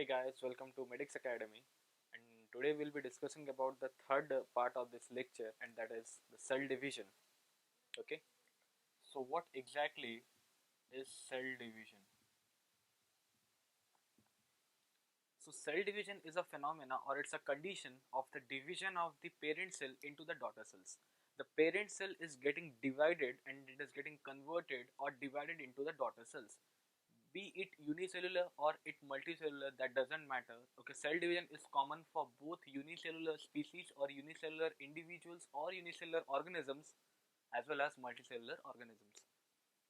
Hey guys, welcome to Medics Academy, and today we'll be discussing about the third part of this lecture, and that is the cell division. Okay, so what exactly is cell division? So cell division is a phenomena or it's a condition of the division of the parent cell into the daughter cells. The parent cell is getting divided and it is getting converted or divided into the daughter cells. Be it unicellular or it multicellular, that doesn't matter. Okay, cell division is common for both unicellular species or unicellular individuals or unicellular organisms as well as multicellular organisms.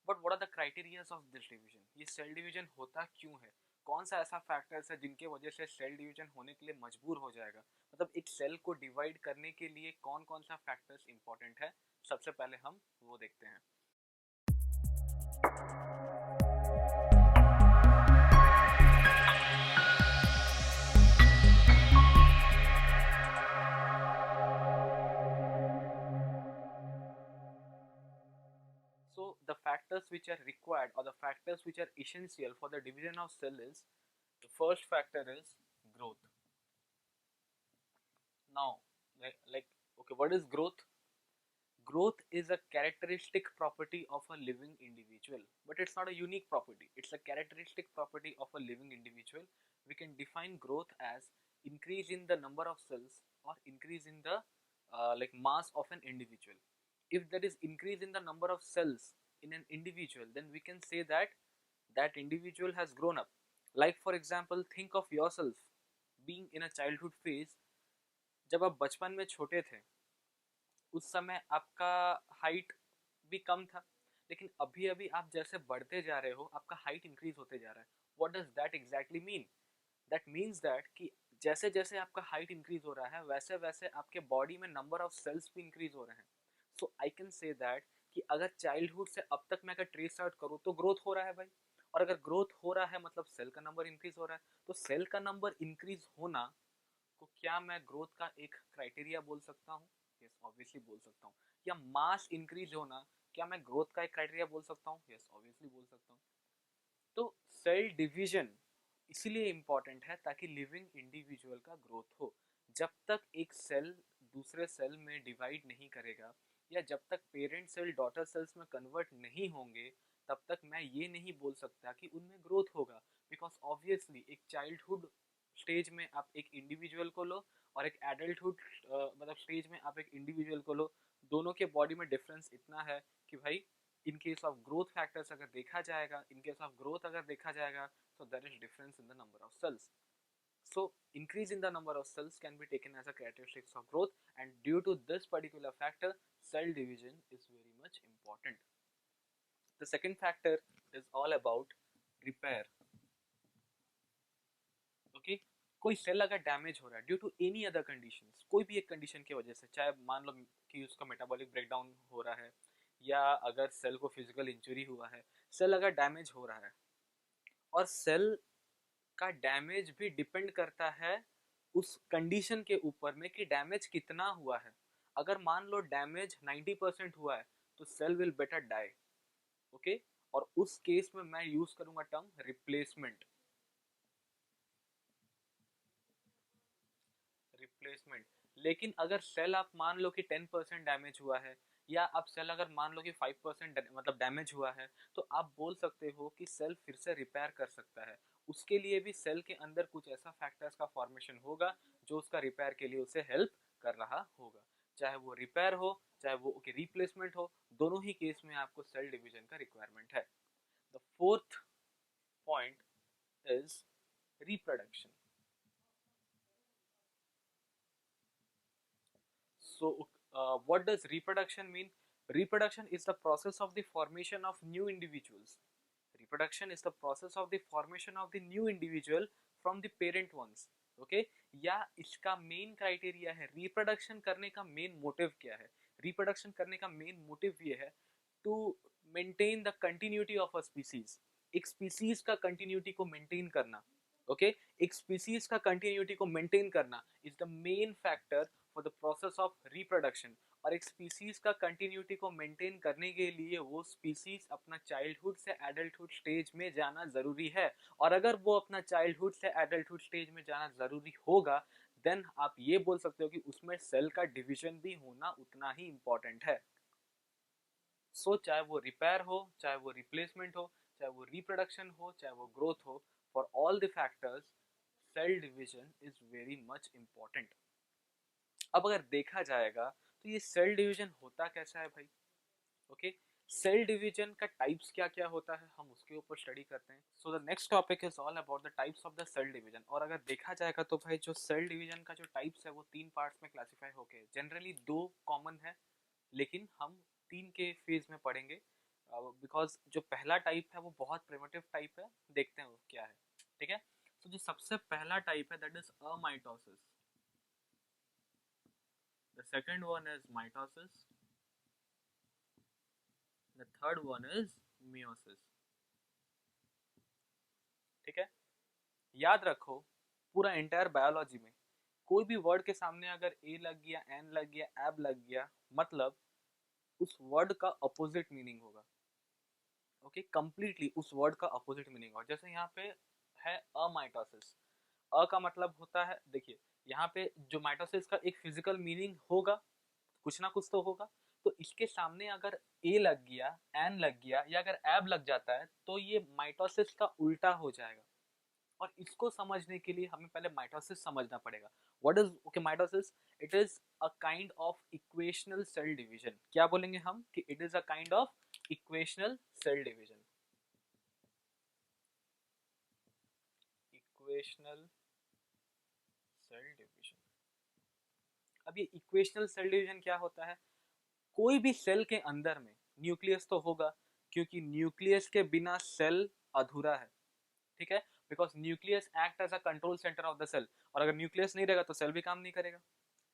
But what are the criterias of this division? ये cell division होता क्यों है? कौन सा ऐसा factors है जिनके वजह से सेल डिवीजन होने के लिए मजबूर हो जाएगा? मतलब एक सेल को डिवाइड करने के लिए कौन कौन सा फैक्टर्स इंपॉर्टेंट है, सबसे पहले हम वो देखते हैं. So the factors which are required or the factors which are essential for the division of cell is, the first factor is growth. Now, okay, what is growth? Growth is a characteristic property of a living individual, but it's not a unique property. It's a characteristic property of a living individual. We can define growth as increase in the number of cells or increase in the mass of an individual. If there is increase in the number of cells in an individual, then we can say that that individual has grown up. Like for example, think of yourself being in a childhood phase. जब आप बचपन में छोटे थे उस समय आपका height भी कम था, लेकिन अभी अभी आप जैसे बढ़ते जा रहे हो आपका हाइट इंक्रीज होते जा रहा है. What does that exactly mean? That means that कि जैसे जैसे आपका हाइट इंक्रीज हो रहा है वैसे वैसे आपके बॉडी में नंबर ऑफ सेल्स भी इंक्रीज हो रहे हैं. सो आई कैन से दैट कि अगर चाइल्डहुड से अब तक मैं अगर ट्रेस आउट करूँ तो ग्रोथ हो रहा है भाई. और अगर ग्रोथ हो रहा है मतलब सेल का नंबर इंक्रीज हो रहा है. तो सेल का नंबर इंक्रीज होना को क्या मैं ग्रोथ का एक क्राइटेरिया बोल सकता हूँ? यस, ऑब्वियसली बोल सकता हूँ. या मास इंक्रीज होना क्या मैं ग्रोथ का एक क्राइटेरिया बोल सकता हूँ? यस, ऑब्वियसली बोल सकता हूँ. तो सेल डिवीजन इसीलिए इम्पॉर्टेंट है ताकि लिविंग इंडिविजुअल का ग्रोथ हो. जब तक एक सेल दूसरे सेल में डिवाइड नहीं करेगा या जब तक पेरेंट सेल डॉटर सेल्स में कन्वर्ट नहीं होंगे तब तक मैं ये नहीं बोल सकता कि उनमें ग्रोथ होगा. बिकॉज ऑब्वियसली एक चाइल्डहुड स्टेज में आप एक इंडिविजुअल को लो और एक एडल्टहुड मतलब स्टेज में आप एक इंडिविजुअल को लो, दोनों के बॉडी में डिफरेंस इतना है कि भाई इन केस ऑफ ग्रोथ फैक्टर्स अगर देखा जाएगा, इन केस ऑफ ग्रोथ अगर देखा जाएगा, so there is difference in the number of cells. So increase in the number of cells can be taken as a characteristics of growth, and due to this particular factor cell division is very much important. The second factor is all about repair. Okay, कोई cell अगर damage हो रहा है due to any other conditions, कोई भी एक condition की वजह से, चाहे मान लो कि उसका मेटाबॉलिक ब्रेकडाउन हो रहा है या अगर सेल को फिजिकल इंजरी हुआ है, सेल अगर डैमेज हो रहा है, और सेल का डैमेज भी डिपेंड करता है उस कंडीशन के ऊपर में कि डैमेज कितना हुआ है. अगर मान लो डैमेज 90% हुआ है तो cell will better die. Okay, और उस केस में मैं यूज करूंगा टर्म रिप्लेसमेंट. रिप्लेसमेंट. लेकिन अगर सेल आप मान लो कि 10% डैमेज हुआ है या आप सेल अगर मान लो कि 5% मतलब डैमेज हुआ है, तो आप बोल सकते हो कि सेल फिर से रिपेयर कर सकता है. उसके लिए भी सेल के अंदर कुछ ऐसा फैक्टर्स का फॉर्मेशन होगा जो उसका रिपेयर के लिए उसे हेल्प कर रहा होगा. चाहे वो रिपेयर हो चाहे वो रिप्लेसमेंट हो, दोनों ही केस में आपको सेल डिवीजन का रिक्वायरमेंट है. The fourth point is reproduction. So, what does reproduction mean? Reproduction is the process of the formation of new individuals. Reproduction is the process of the formation of the new individual from the parent ones. Okay? या इसका main criteria है, reproduction करने का main motive क्या है? Reproduction करने का main motive ये है to maintain the continuity of a species. एक स्पीसीज का कंटिन्यूटी को मेंटेन करना. ओके, एक स्पीसीज का कंटिन्यूटी को मेंटेन करना is the main factor for the process of reproduction. और एक स्पीसीज का कंटिन्यूटी को मेंटेन करने के लिए वो स्पीसीज अपना चाइल्डहुड से एडल्टहुड स्टेज में जाना जरूरी है। और अगर वो अपना चाइल्डहुड से एडल्टहुड स्टेज में जाना जरूरी होगा, देन आप ये बोल सकते हो कि उसमें सेल का डिवीजन भी होना उतना ही इंपॉर्टेंट है। सो चाहे वो रिपेयर हो, चाहे वो रिप्लेसमेंट हो, चाहे वो रिप्रोडक्शन हो, चाहे वो ग्रोथ हो, for all the factors cell division is very much important. अब अगर देखा जाएगा तो ये सेल डिवीजन होता कैसा है भाई? ओके, सेल डिवीजन का टाइप्स क्या क्या होता है हम उसके ऊपर स्टडी करते हैं। So the next topic is all about the types of the cell division. और अगर देखा जाएगा तो भाई जो सेल डिवीजन का जो टाइप्स है वो तीन पार्ट्स में क्लासिफाई होके, जनरली दो कॉमन है लेकिन हम तीन के फेज में पढ़ेंगे, बिकॉज जो पहला टाइप है वो बहुत प्रिमिटिव टाइप है। देखते हैं वो क्या है, ठीक है। तो जो सबसे पहला टाइप है that is amitosis, the second one is mitosis, the third one is meiosis, ठीक है। याद रखो पूरा एंटायर बायोलॉजी में कोई भी वर्ड के सामने अगर ए लग गया, एन लग गया, एब लग गया, मतलब उस वर्ड का अपोजिट मीनिंग होगा। ओके, कंप्लीटली उस वर्ड का अपोजिट मीनिंग होगा। जैसे यहाँ पे है अमाइटोसिस, अ का मतलब होता है, देखिए यहाँ पे जो माइटोसिस का एक फिजिकल मीनिंग होगा, कुछ ना कुछ तो होगा। तो इसके सामने अगर ए लग गया, एन लग गया या अगर एब लग जाता है तो ये माइटोसिस का उल्टा हो जाएगा। और इसको समझने के लिए हमें पहले माइटोसिस समझना पड़ेगा। What is okay mitosis? It is a kind of equational cell division. क्या बोलेंगे हम कि it is a kind of equational cell division. Equational cell division. अब ये इक्वेशनल सेल डिवीजन क्या होता है? कोई भी सेल के अंदर में न्यूक्लियस तो होगा, क्योंकि न्यूक्लियस के बिना सेल अधूरा है, ठीक है। Because nucleus act as a control centre of the cell, और अगर न्यूक्लियस नहीं रहेगा तो सेल भी काम नहीं करेगा,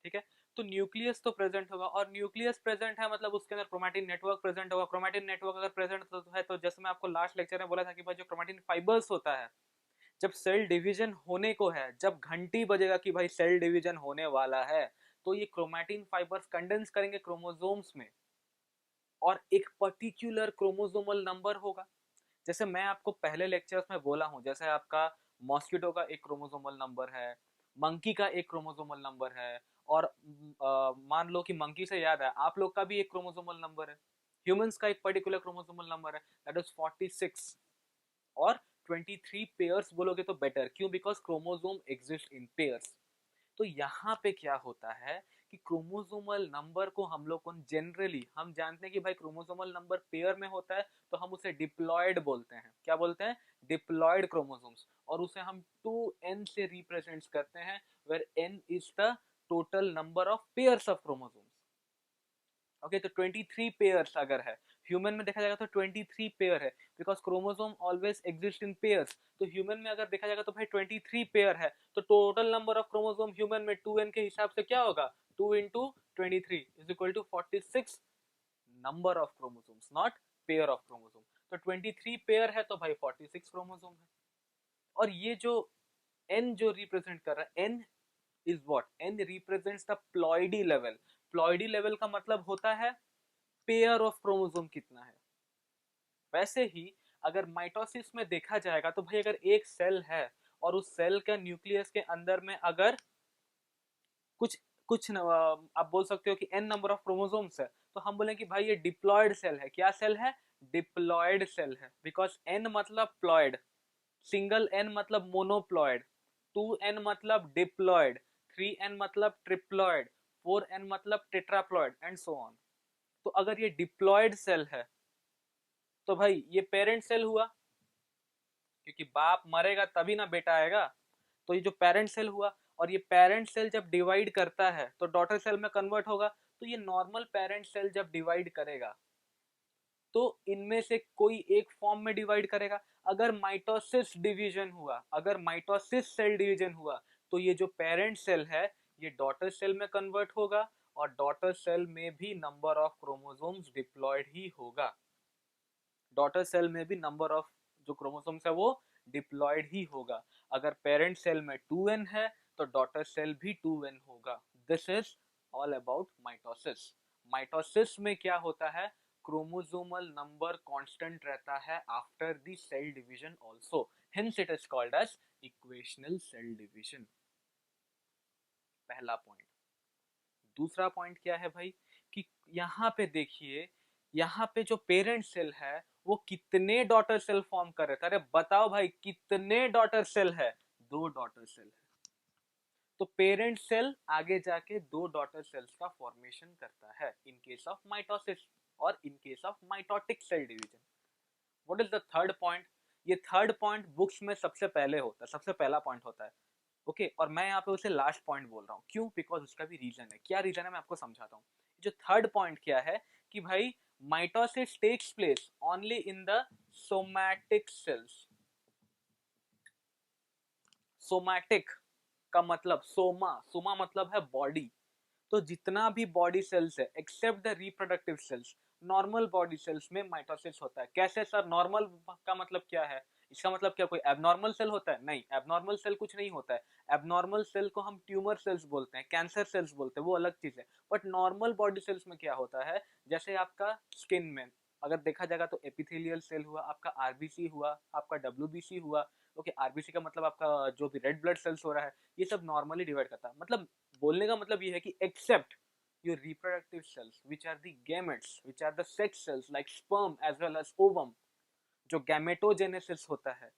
ठीक है। तो न्यूक्लियस तो प्रेजेंट होगा, और न्यूक्लियस प्रेजेंट है मतलब उसके अंदर क्रोमैटिन नेटवर्क प्रेजेंट होगा। क्रोमैटिन नेटवर्क अगर प्रेजेंट है तो जैसे मैं आपको लास्ट लेक्चर में बोला था कि भाई जो क्रोमैटिन फाइबर्स होता है, जब सेल डिवीजन होने को है, जब घंटी बजेगा कि भाई सेल डिवीजन होने वाला है, तो ये क्रोमैटिन फाइबर्स कंडेंस करेंगे क्रोमोसोम्स में, और एक पर्टिकुलर क्रोमोसोमल नंबर होगा। जैसे मैं आपको पहले लेक्चर्स में बोला हूँ, जैसे आपका मॉस्किटो का एक क्रोमोसोमल नंबर है, मंकी का एक क्रोमोसोमल नंबर है, और मान लो कि मंकी से याद है आप लोग का भी एक क्रोमोसोमल नंबर है, ह्यूमंस का एक पर्टिकुलर क्रोमोसोमल नंबर है दैट इज 46, और 23 पेयर्स बोलोगे तो बेटर, क्यों? Because chromosome exist in pairs. तो यहाँ पे क्या होता है कि क्रोमोसोमल नंबर को हम लोग को जनरली हम जानते हैं कि भाई क्रोमोसोमल नंबर पेयर में होता है, तो हम उसे डिप्लॉयड बोलते हैं। क्या बोलते हैं? Diploid chromosomes. और उसे हम 2n से रिप्रेजेंट करते हैं, where n is the total number of pairs of chromosomes. Okay, तो 23 पेयर्स अगर है, ह्यूमन में देखा जाएगा तो 23 पेयर है, because chromosome always exist in pairs. तो ह्यूमन में अगर देखा जाएगा तो भाई 23 पेयर है, तो total number of chromosome human में 2n के हिसाब से क्या होगा? 2 into 23 is equal to 46 number of chromosomes, not pair of chromosome. तो 23 पेयर है तो भाई 46 क्रोमोसोम है। और ये जो n जो रिप्रेजेंट कर रहा है, n is what? n represents the ploidy level. Ploidy level का मतलब होता है पेयर ऑफ क्रोमोसोम कितना है। वैसे ही अगर माइटोसिस में देखा जाएगा तो भाई अगर एक सेल है और उस सेल के न्यूक्लियस के अंदर में अगर कुछ कुछ आप बोल सकते हो कि n नंबर ऑफ क्रोमोसोम्स है, तो हम बोलें कि भाई ये डिप्लॉयड सेल है। क्या सेल है? डिप्लॉयड सेल है। बिकॉज n मतलब प्लॉयड, सिंगल n मतलब मोनोप्लॉयड, 2n मतलब डिप्लॉयड, 3n मतलब ट्रिप्लॉयड, 4n मतलब टेट्राप्लॉयड एंड सो ऑन। तो अगर ये डिप्लॉयड सेल है तो भाई ये पेरेंट सेल हुआ, क्योंकि बाप मरेगा तभी ना बेटा आएगा। तो ये जो पेरेंट सेल हुआ, और ये पेरेंट सेल जब डिवाइड करता है तो डॉटर सेल में कन्वर्ट होगा। तो ये नॉर्मल पेरेंट सेल जब डिवाइड करेगा तो इनमें से कोई एक फॉर्म में डिवाइड करेगा। अगर माइटोसिस डिवीजन हुआ, अगर माइटोसिस सेल डिवीजन हुआ, तो ये जो पेरेंट सेल है ये डॉटर सेल में कन्वर्ट होगा, और डॉटर सेल में भी नंबर ऑफ क्रोमोसोम्स डिप्लॉयड ही होगा। डॉटर सेल में भी नंबर ऑफ जो क्रोमोसोम्स है वो डिप्लॉयड ही होगा। अगर पेरेंट सेल में 2n है तो डॉटर सेल भी 2n होगा। This is all about mitosis. Mitosis में क्या होता है, क्रोमोसोमल नंबर कांस्टेंट रहता है after the cell division also, hence it is called as equational cell division. पहला पॉइंट। दूसरा पॉइंट क्या है भाई, कि यहाँ पे देखिए, यहाँ पे जो पेरेंट सेल है वो कितने डॉटर सेल फॉर्म कर रहे थे, अरे बताओ भाई कितने डॉटर सेल है, 2 डॉटर सेल है। तो पेरेंट सेल आगे जाके 2 डॉटर सेल्स का फॉर्मेशन करता है इन केस ऑफ माइटोसिस और in case of mitotic cell division. What is the third point, ये थर्ड पॉइंट बुक्स में सबसे पहले होता है, सबसे पहला पॉइंट होता है, ओके और मैं यहाँ पे उसे लास्ट पॉइंट बोल रहा हूँ, क्यों, बिकॉज उसका भी रीजन है। क्या रीजन है मैं आपको समझाता हूँ। जो थर्ड पॉइंट क्या है कि भाई mitosis takes place only in the somatic cells. Somatic का मतलब सोमा, सोमा मतलब है बॉडी, तो जितना भी बॉडी सेल्स है except the reproductive cells, normal body cells में माइटोसिस होता है। कैसे सर, नॉर्मल का मतलब क्या है, इसका मतलब क्या कोई एबनॉर्मल सेल होता है, नहीं, एबनॉर्मल सेल कुछ नहीं होता है। एबनॉर्मल सेल को हम ट्यूमर सेल्स बोलते हैं, कैंसर सेल्स बोलते हैं, वो अलग चीज है। बट नॉर्मल बॉडी सेल्स में क्या होता है, जैसे आपका स्किन में अगर देखा जाएगा तो एपिथेलियल सेल हुआ, आपका आरबीसी हुआ, आपका डब्ल्यूबीसी हुआ, ओके आरबीसी का मतलब आपका जो भी रेड ब्लड सेल्स हो रहा है, ये सब नॉर्मली डिवाइड करता है। मतलब बोलने का मतलब ये है कि except your reproductive cells which are the gametes, which are the sex cells like sperm as well as ovum, जो गैमेटोजेनेसिस होता है।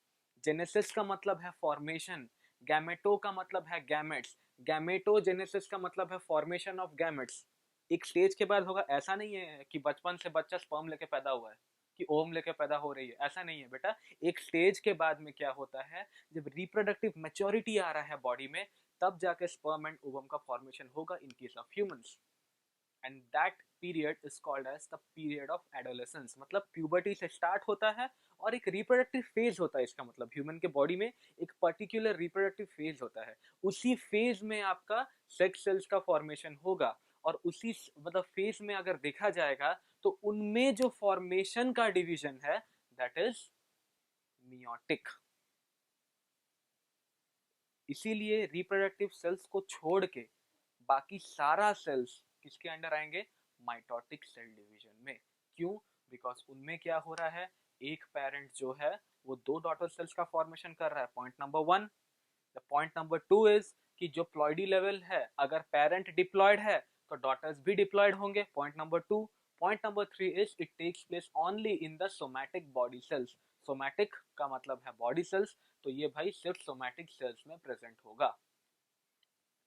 जेनेसिस का मतलब है फॉर्मेशन, गैमेटो का मतलब है गैमेट्स, गैमेटोजेनेसिस का मतलब है फॉर्मेशन ऑफ गैमेट्स। एक स्टेज के बाद होगा, ऐसा नहीं है कि बचपन से बच्चा स्पर्म लेके पैदा हुआ है कि ओम लेके पैदा हो रही है, ऐसा नहीं है बेटा। एक स्टेज के बाद में क्या होता है, जब रिप्रोडक्टिव मैच्योरिटी आ रहा है बॉडी में, तब जाके स्पर्म एंड ओवम का फॉर्मेशन होगा in case of humans. And that period is called as the period of adolescence, मतलब प्यूबर्टी से स्टार्ट होता है और एक रिप्रोडक्टिव फेज होता है। इसका मतलब ह्यूमन के बॉडी में एक पर्टिकुलर रिप्रोडक्टिव फेज होता है, उसी फेज में आपका सेक्स सेल्स का फॉर्मेशन होगा। और उसी मतलब फेज में अगर देखा जाएगा तो उनमें जो फॉर्मेशन का डिवीजन है दैट इज मियोटिक। इसीलिए रिप्रोडक्टिव सेल्स को छोड़ के बाकी सारा सेल्स किसके अंडर आएंगे, माइटोटिक सेल डिवीजन में। क्यों, बिकॉज उनमें क्या हो रहा है, एक पेरेंट जो है वो 2 डॉटर सेल्स का फॉर्मेशन कर रहा है, point number 1। The point number 2 is कि जो प्लॉइडी लेवल है, अगर पेरेंट डिप्लॉयड है तो डॉटर्स भी डिप्लॉयड होंगे, point number 2। Point number 3 is it takes place only in the somatic body cells. Somatic का मतलब है बॉडी सेल्स, तो ये भाई सिर्फ सोमैटिक सेल्स में प्रेजेंट होगा।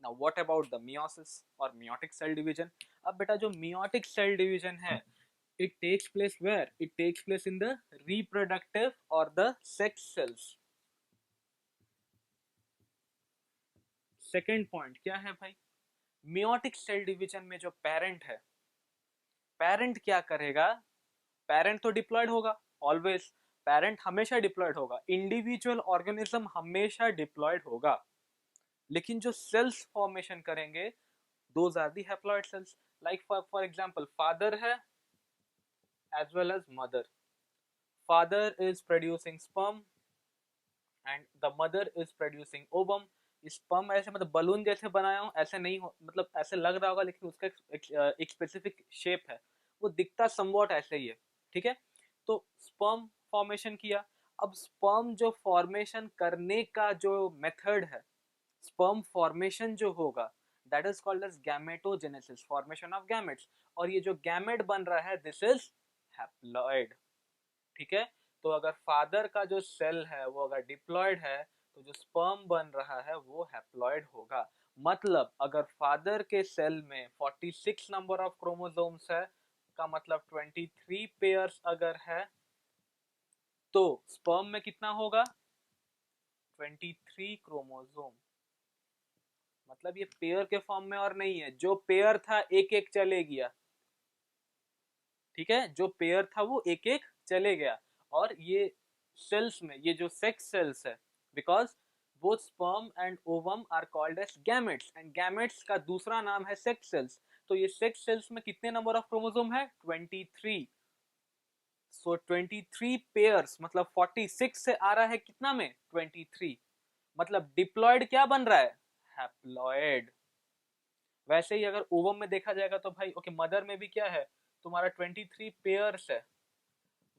Now what about the meiosis or meiotic cell division? अब बेटा जो meiotic cell division है, it takes place where? It takes place in the reproductive or the sex cells. Second point क्या है भाई, meiotic cell division में जो parent है, parent क्या करेगा, parent तो diploid होगा always, parent हमेशा diploid होगा, individual organism हमेशा diploid होगा, लेकिन जो cells formation करेंगे those are the haploid cells. Like for example father है as well as mother. Father is producing sperm and the mother is producing ovum. Sperm ऐसे मतलब बलून जैसे बनाया हूँ ऐसे नहीं हो, मतलब ऐसे लग रहा होगा लेकिन उसका एक स्पेसिफिक शेप है, वो दिखता समवॉट ऐसे ही है, ठीक है। तो स्पर्म फॉर्मेशन किया, अब स्पर्म जो फॉर्मेशन करने का जो मेथड है, स्पर्म फॉर्मेशन जो होगा that is called as gametogenesis, formation of gametes. और ये जो गैमेट बन रहा है दिस इज हैप्लॉइड, ठीक है। तो अगर फादर का जो सेल है वो अगर डिप्लॉयड है तो जो स्पर्म बन रहा है वो हैप्लॉइड होगा। मतलब अगर फादर के सेल में 46 नंबर ऑफ क्रोमोसोम्स है, का मतलब 23 पेयर्स अगर है, तो स्पर्म में कितना होगा, 23 क्रोमोसोम। मतलब ये पेयर के फॉर्म में और नहीं है, जो पेयर था एक एक चले गया, ठीक है, जो पेयर था वो एक एक चले गया। और ये सेल्स में ये जो सेक्स सेल्स है, because both sperm and ovum are called as gametes and gametes का दूसरा नाम है सेक्स सेल्स। तो ये सेक्स सेल्स में कितने नंबर ऑफ क्रोमोसोम है, 23। सो 23 पेयर्स मतलब 46 से आ रहा है कितना में, 23। मतलब डिप्लॉयड क्या बन रहा है, हैप्लॉइड। वैसे ही अगर ओवम में देखा जाएगा तो भाई ओके मदर में भी क्या है, तुम्हारा 23 पेयर्स है,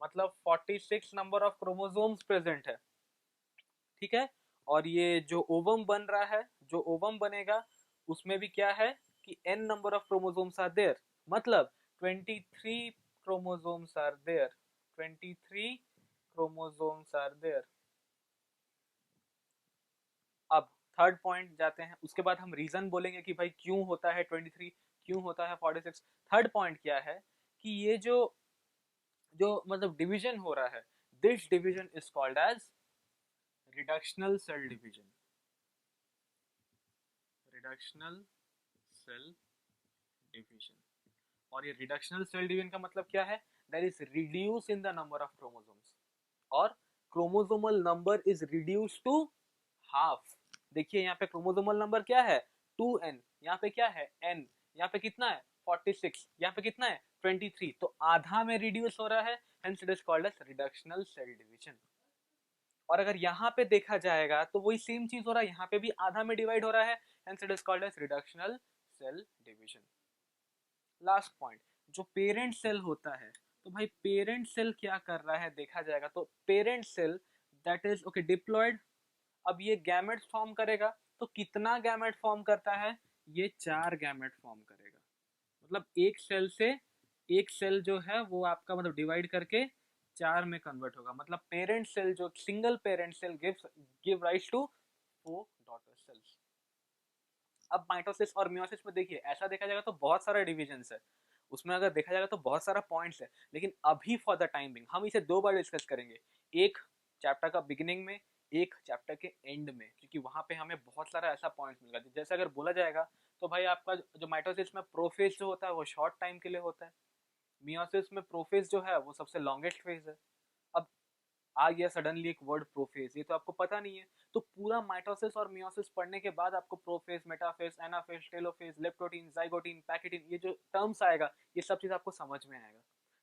मतलब 46 नंबर ऑफ क्रोमोसोम्स प्रेजेंट है, ठीक है। और ये जो ओवम बन रहा है, जो ओवम बनेगा उसमें भी क्या है कि n number of chromosomes are there, मतलब 23 chromosomes are there, 23 chromosomes are there. अब थर्ड पॉइंट जाते हैं, उसके बाद हम रीजन बोलेंगे कि भाई क्यों होता है 23, क्यों होता है 46। थर्ड पॉइंट क्या है कि ये जो जो मतलब डिवीजन हो रहा है, this division is called as reductional cell division, reductional cell division. और ये रिडक्शनल सेल डिवीजन का मतलब क्या है, that is reduce in the number of chromosomes, और chromosomal number is reduce to half. देखिए यहाँ पे क्रोमोसोमल नंबर क्या है 2n, यहाँ पे क्या है n, यहाँ पे कितना है 46, यहाँ पे कितना है 23, तो आधा में रिड्यूस हो रहा है, hence it is called as reductional cell division. और अगर यहाँ पे देखा जाएगा तो वही सेम चीज हो रहा है, यहाँ पे भी आधा में डिवाइड हो रहा है, hence it is called as reductional cell division. Last point, जो पेरेंट सेल होता है, तो भाई पेरेंट सेल क्या कर रहा है देखा जाएगा तो parent cell that is okay diploid. अब ये गैमेट्स फॉर्म करेगा, तो कितना गैमेट फॉर्म करता है, ये 4 गैमेट फॉर्म करेगा। मतलब एक सेल से, एक सेल जो है वो आपका मतलब डिवाइड करके 4 में कन्वर्ट होगा, मतलब पेरेंट सेल जो single parent cell give rise to 4 daughter cells. अब माइटोसिस और मियोसिस में देखिए ऐसा देखा जाएगा तो बहुत सारा डिविजन्स है, उसमें अगर देखा जाएगा तो बहुत सारा पॉइंट्स है, लेकिन अभी फॉर द टाइम बिंग हम इसे 2 बार डिस्कस करेंगे, एक चैप्टर का बिगिनिंग में, एक चैप्टर के एंड में, क्योंकि वहां पे हमें बहुत सारा ऐसा पॉइंट्स मिलेगा। जैसे अगर बोला जाएगा तो भाई आपका जो माइटोसिस में प्रोफेज जो होता है वो शॉर्ट टाइम के लिए होता है, मियोसिस में प्रोफेज जो है वो सबसे लॉन्गेस्ट फेज है। अब आ गया सडनली एक वर्ड प्रोफेज, ये तो आपको पता नहीं है, तो पूरा माइटोसिस और मियोसिस पढ़ने के बाद आपको prophase, metaphase, anaphase, telophase, leptotene, zygotene, pachytene, ये जो टर्म्स आएगा ये सब चीज आपको समझ में आएगा।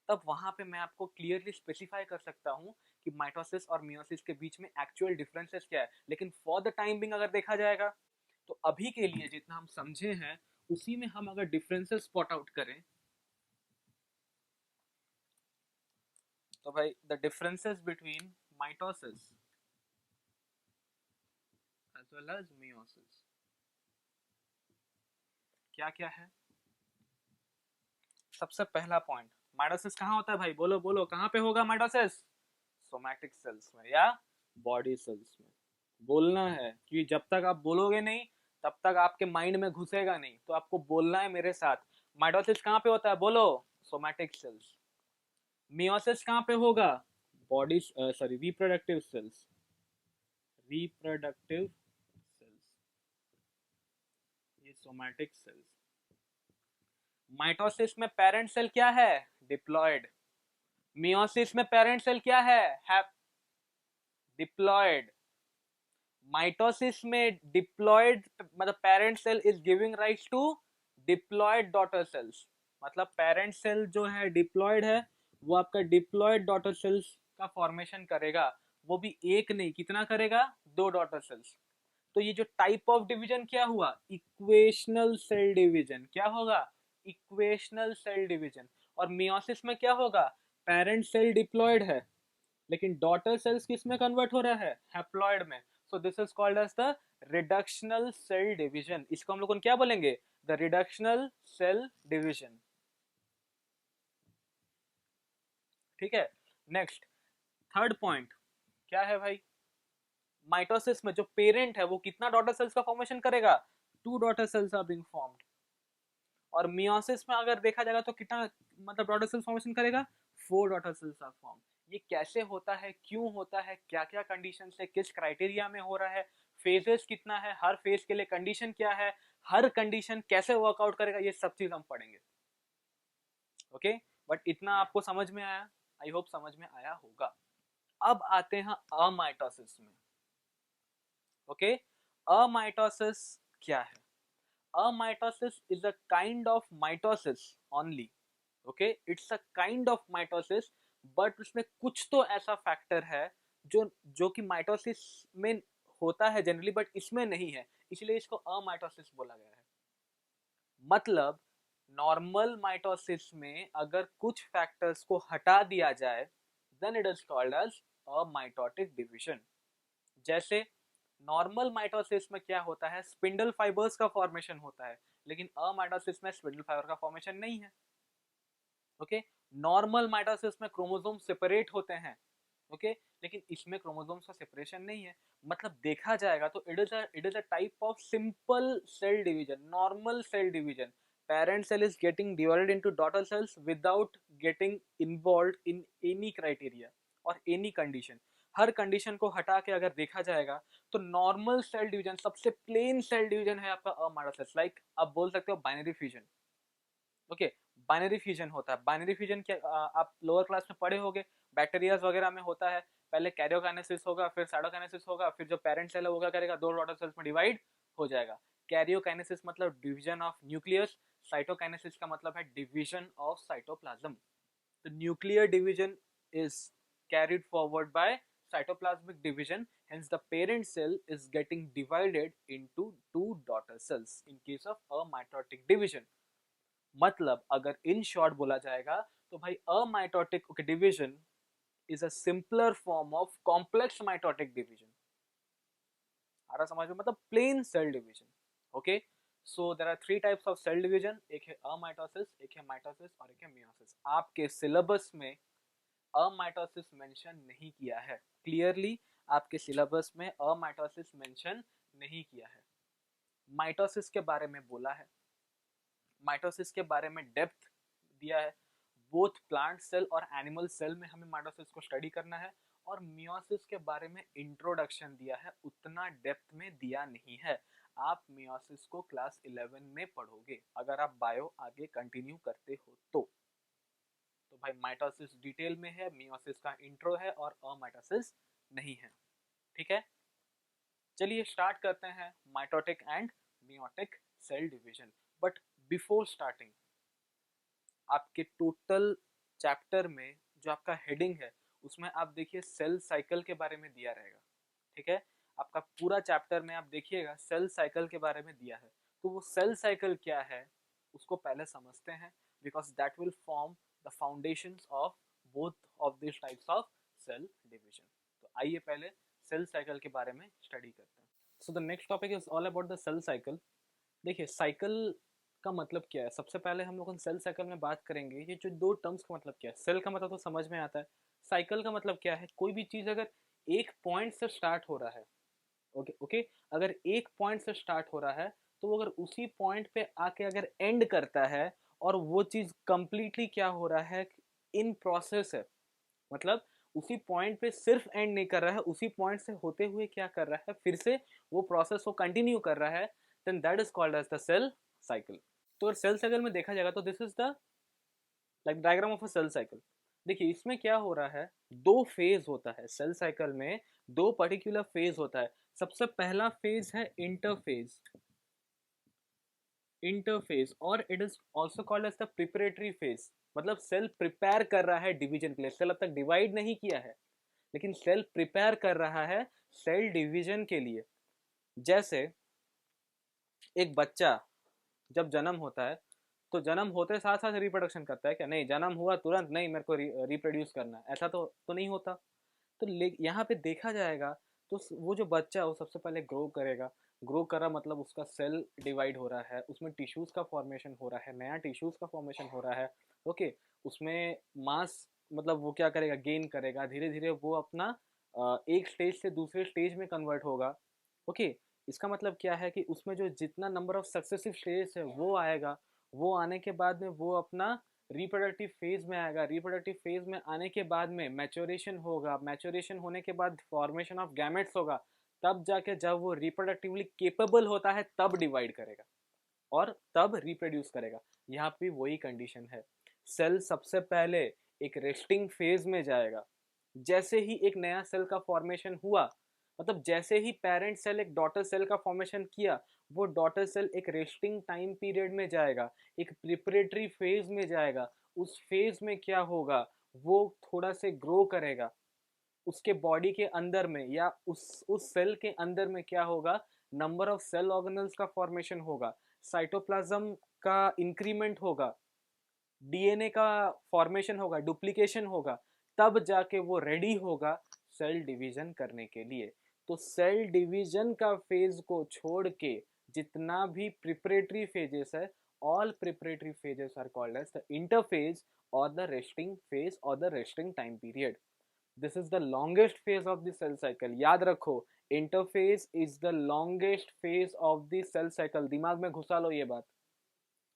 तब वहां पे मैं आपको क्लियरली स्पेसिफाई कर सकता हूँ कि माइटोसिस और मियोसिस के बीच में एक्चुअल डिफरेंसेस क्या है। लेकिन फॉर द टाइम बिंग अगर देखा जाएगा तो अभी के लिए जितना हम समझे हैं उसी में हम अगर डिफरेंसेस स्पॉट आउट करें तो भाई the differences between mitosis as well as meiosis क्या क्या है। सबसे पहला पॉइंट, माइटोसिस कहाँ होता है भाई, बोलो बोलो कहाँ पे होगा माइटोसिस, सोमैटिक सेल्स में या बॉडी सेल्स में। बोलना है कि जब तक आप बोलोगे नहीं तब तक आपके माइंड में घुसेगा नहीं, तो आपको बोलना है मेरे साथ। माइटोसिस कहाँ पे होता है बोलो, सोमैटिक सेल्स। मियोसिस कहाँ पे होगा, body sorry reproductive cells, reproductive cells, ये सोमैटिक सेल्स। माइटोसिस में पेरेंट सेल क्या है, डिप्लॉयड। मियोसिस में पेरेंट सेल क्या है डिप्लॉयड। माइटोसिस में डिप्लॉयड मतलब parent cell is giving rise to diploid daughter cells, मतलब पेरेंट सेल जो है डिप्लॉयड है वो आपका डिप्लॉयड डॉटर सेल्स का फॉर्मेशन करेगा, वो भी एक नहीं कितना करेगा, 2 डॉटर सेल्स। तो ये जो टाइप ऑफ डिवीजन क्या हुआ, इक्वेशनल सेल डिवीजन, क्या होगा, इक्वेशनल सेल डिवीजन। और मियोसिस में क्या होगा, पेरेंट सेल डिप्लॉयड है लेकिन डॉटर सेल्स किस में कन्वर्ट हो रहा है, हैप्लॉयड में। So this is called as the reductional cell division, इसको हम लोग क्या बोलेंगे, द रिडक्शनल सेल डिवीजन, ठीक है। नेक्स्ट थर्ड पॉइंट क्या है भाई, माइटोसिस में जो पेरेंट है वो कितना डॉटर सेल्स का फॉर्मेशन करेगा, 2 daughter cells are being formed. और मियोसिस में अगर देखा जाएगा तो कितना मतलब डॉटर सेल्स फॉर्मेशन करेगा, 4 डॉटर सेल्स आर फॉर्म। ये कैसे होता है, क्यों होता है, क्या क्या कंडीशन से, किस क्राइटेरिया में हो रहा है, फेजेस कितना है, हर फेज के लिए कंडीशन क्या है, हर कंडीशन कैसे वर्कआउट करेगा, ये सब चीज हम पढ़ेंगे। ओके, बट इतना आपको समझ में आया, आई होप समझ में आया होगा। अब आते हैं अमाइटोसिस में। ओके, अमाइटोसिस क्या है, amitosis is a kind of mitosis only, okay, it's a kind of mitosis, but उसमें कुछ तो ऐसा फैक्टर है जो जो कि माइटोसिस में होता है जनरली बट इसमें नहीं है, इसलिए इसको अमाइटोसिस बोला गया है। मतलब नॉर्मल माइटोसिस में अगर कुछ फैक्टर्स को हटा दिया जाए then it is called as a mitotic division. जैसे नॉर्मल माइटोसिस में क्या होता है, स्पिंडल फाइबर्स का फॉर्मेशन होता है, लेकिन अमाइटोसिस में स्पिंडल फाइबर का फॉर्मेशन नहीं है। ओके, नॉर्मल माइटोसिस में क्रोमोसोम सेपरेट होते हैं, ओके, लेकिन इसमें क्रोमोसोम्स का सेपरेशन नहीं है। मतलब देखा जाएगा तो it is a type of simple cell division, normal cell division. parent cell is getting divided into daughter cells without getting involved in any criteria or any condition। Her condition को हटा के अगर देखा जाएगा तो नॉर्मल सेल डिवीजन सबसे plane cell division है आपका अमाइटोसिस। लाइक आप बोल सकते हो binary fusion. Okay, binary fusion होता है। बाइनरी फ्यूजन क्या आप लोअर क्लास में पढ़े होंगे, बैक्टीरिया वगैरह में होता है। पहले कैरियोकाइनेसिस होगा, फिर साइटोकाइनेसिस होगा, फिर जो पेरेंट सेल है वो क्या करेगा, दो डॉटर सेल्स में डिवाइड हो जाएगा। कैरियोकाइनेसिस मतलब डिवीजन ऑफ न्यूक्लियस, साइटोकाइनेसिस का मतलब है डिवीजन ऑफ साइटोप्लाज्म। तो nuclear division is carried forward by cytoplasmic division, hence the parent cell is getting divided into two daughter cells in case of a mitotic division। मतलब अगर in short बोला जाएगा तो भाई amitotic division is a simpler form of complex mitotic division. आ रहा समझ में, मतलब plain cell division. Okay, so there are three types of cell division, एक है अमाइटोसिस, एक है माइटोसिस और एक है मियोसिस। आपके सिलेबस में अमाइटोसिस मेंशन नहीं किया है, क्लियरली आपके सिलेबस में अमाइटोसिस मेंशन नहीं किया है। माइटोसिस के बारे में बोला है, माइटोसिस के बारे में डेप्थ दिया है। बोथ प्लांट सेल और एनिमल सेल में हमें माइटोसिस को स्टडी करना है। और मियोसिस के बारे में इंट्रोडक्शन दिया है, उतना डेप्थ में दिया नहीं है। आप मियोसिस को क्लास 11 में पढ़ोगे अगर आप बायो आगे कंटिन्यू करते हो तो भाई माइटोसिस डिटेल में है, मियोसिस का इंट्रो है और अमाइटोसिस नहीं है। ठीक है, चलिए स्टार्ट करते हैं mitotic and meiotic cell division. But before starting, आपके टोटल चैप्टर में जो आपका हेडिंग है उसमें आप देखिए सेल साइकिल के बारे में दिया रहेगा। ठीक है, आपका पूरा चैप्टर में आप देखिएगा सेल साइकिल के बारे में दिया है। तो वो सेल साइकिल क्या है उसको पहले समझते हैं, because that will form the foundations of both of this types of cell division. तो आइए पहले सेल साइकिल के बारे में स्टडी करते हैं। So the next topic is all about the cell cycle. देखिए साइकिल का मतलब क्या है, सबसे पहले हम लोग सेल साइकिल में बात करेंगे। ये जो दो टर्म्स का मतलब क्या है, सेल का मतलब तो समझ में आता है, साइकिल का मतलब क्या है, कोई भी चीज अगर एक पॉइंट से स्टार्ट हो रहा है, ओके ओके, अगर एक पॉइंट से स्टार्ट हो रहा है तो वो अगर उसी पॉइंट पे आके अगर एंड करता है और वो चीज कंप्लीटली क्या हो रहा है, इन प्रोसेस है, मतलब उसी पॉइंट पे सिर्फ एंड नहीं कर रहा है, उसी पॉइंट से होते हुए क्या कर रहा है, फिर से वो प्रोसेस को कंटिन्यू कर रहा है, then that is called as the cell cycle. तो अगर सेल साइकिल में देखा जाएगा तो this is the like diagram of a cell cycle. देखिए इसमें क्या हो रहा है, दो फेज होता है सेल साइकिल में, दो पर्टिकुलर फेज होता है। सबसे पहला फेज है इंटरफेज, इंटरफेज, और it is also called as the preparatory phase. मतलब सेल प्रिपेयर कर रहा है डिवीजन के लिए, सेल अब तक डिवाइड नहीं किया है लेकिन सेल प्रिपेयर कर रहा है सेल डिवीजन के लिए। जैसे एक बच्चा जब जन्म होता है तो जन्म होते साथ साथ रिप्रोडक्शन करता है क्या, नहीं, जन्म हुआ तुरंत नहीं मेरे को रिप्रोड्यूस करना है, ऐसा तो नहीं होता। तो यहाँ पे देखा जाएगा तो वो जो बच्चा वो सबसे पहले ग्रो करेगा, ग्रो कर रहा मतलब उसका सेल डिवाइड हो रहा है, उसमें टिश्यूज का फॉर्मेशन हो रहा है, नया टिश्यूज का फॉर्मेशन हो रहा है। ओके, उसमें मास मतलब वो क्या करेगा, गेन करेगा, धीरे धीरे वो अपना एक स्टेज से दूसरे स्टेज में कन्वर्ट होगा। ओके, इसका मतलब क्या है कि उसमें जो जितना नंबर ऑफ सक्सेसिव स्टेज है वो आएगा, वो आने के बाद में वो अपना रिप्रोडक्टिव फेज में आएगा, रिप्रोडक्टिव फेज में आने के बाद में मैच्योरेशन होगा, मैच्योरेशन होने के बाद फॉर्मेशन ऑफ गैमेट्स होगा, तब जाके जब वो रिप्रोडक्टिवली केपेबल होता है तब डिवाइड करेगा और तब रिप्रोड्यूस करेगा। यहाँ पे वही कंडीशन है, सेल सबसे पहले एक रेस्टिंग फेज में जाएगा। जैसे ही एक नया सेल का फॉर्मेशन हुआ, मतलब जैसे ही पेरेंट सेल एक डॉटर सेल का फॉर्मेशन किया, वो डॉटर सेल एक रेस्टिंग टाइम पीरियड में जाएगा, एक प्रिपरेटरी फेज में जाएगा। उस फेज में क्या होगा, वो थोड़ा से ग्रो करेगा, उसके बॉडी के अंदर में या उस सेल के अंदर में क्या होगा, नंबर ऑफ सेल ऑर्गेनल्स का फॉर्मेशन होगा। साइटोप्लाज्म का इंक्रीमेंट होगा, डीएनए का फॉर्मेशन होगा, डुप्लीकेशन होगा, तब जाके वो रेडी होगा सेल डिवीजन करने के लिए। तो सेल डिवीजन का फेज को छोड़ के जितना भी प्रिपरेटरी फेजेस है, all preparatory phases are called as the interphase और द रेस्टिंग फेज और the resting time period. This is the longest phase of the cell cycle. याद रखो, interphase is the longest phase of the cell cycle. दिमाग में घुसा लो ये बात।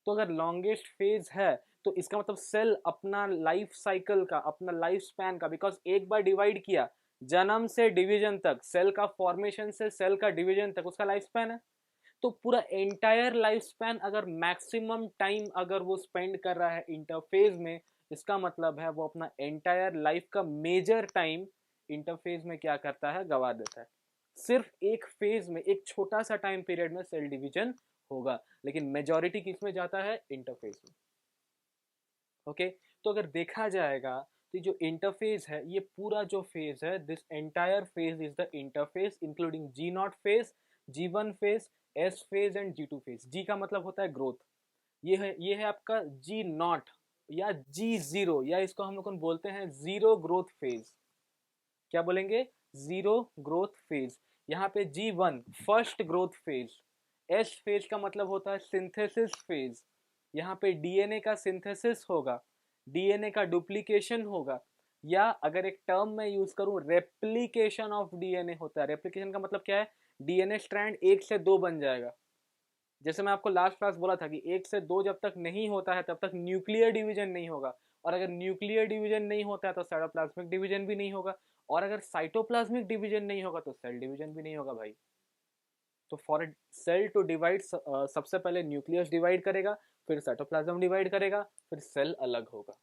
तो अगर लॉन्गेस्ट फेज है तो इसका मतलब सेल अपना लाइफ साइकिल का, अपना लाइफ स्पैन का, बिकॉज एक बार डिवाइड किया, जन्म से डिवीजन तक, सेल का फॉर्मेशन से सेल का डिवीजन तक उसका लाइफ स्पैन है। तो पूरा एंटायर लाइफ स्पैन अगर मैक्सिमम टाइम अगर वो स्पेंड कर रहा है इंटरफेज में, इसका मतलब है वो अपना एंटायर लाइफ का मेजर टाइम इंटरफेज में क्या करता है, गवा देता है। सिर्फ एक फेज में, एक छोटा सा टाइम पीरियड में सेल डिवीजन होगा, लेकिन मेजॉरिटी किस में जाता है, इंटरफेज में। ओके, तो अगर देखा जाएगा तो जो इंटरफेज है, ये पूरा जो फेज है, this entire phase is the interphase including G not phase, G1 phase, S phase and G2 phase. G का मतलब होता है ग्रोथ। ये है आपका G नॉट या G0, या इसको हम लोग बोलते हैं जीरो ग्रोथ फेज। क्या बोलेंगे, जीरो ग्रोथ फेज। यहाँ पे G1 first growth phase, S phase का मतलब होता है सिंथेसिस फेज। यहाँ पे डीएनए का सिंथेसिस होगा, डीएनए का डुप्लीकेशन होगा, या अगर एक टर्म मैं यूज करूं, रेप्लिकेशन ऑफ डीएनए होता है। रेप्लिकेशन का मतलब क्या है, डीएनए स्ट्रैंड एक से दो बन जाएगा। जैसे मैं आपको लास्ट क्लास बोला था कि एक से दो जब तक नहीं होता है तब तक न्यूक्लियर डिवीजन नहीं होगा, और अगर न्यूक्लियर डिवीजन नहीं होता है तो साइटोप्लाज्मिक डिवीजन भी नहीं होगा, और अगर साइटोप्लाज्मिक डिवीजन नहीं होगा तो सेल डिवीजन भी नहीं होगा भाई। तो फॉर सेल टू डिवाइड, सबसे पहले न्यूक्लियस डिवाइड करेगा, फिर साइटोप्लाज्म डिवाइड करेगा, फिर सेल अलग होगा।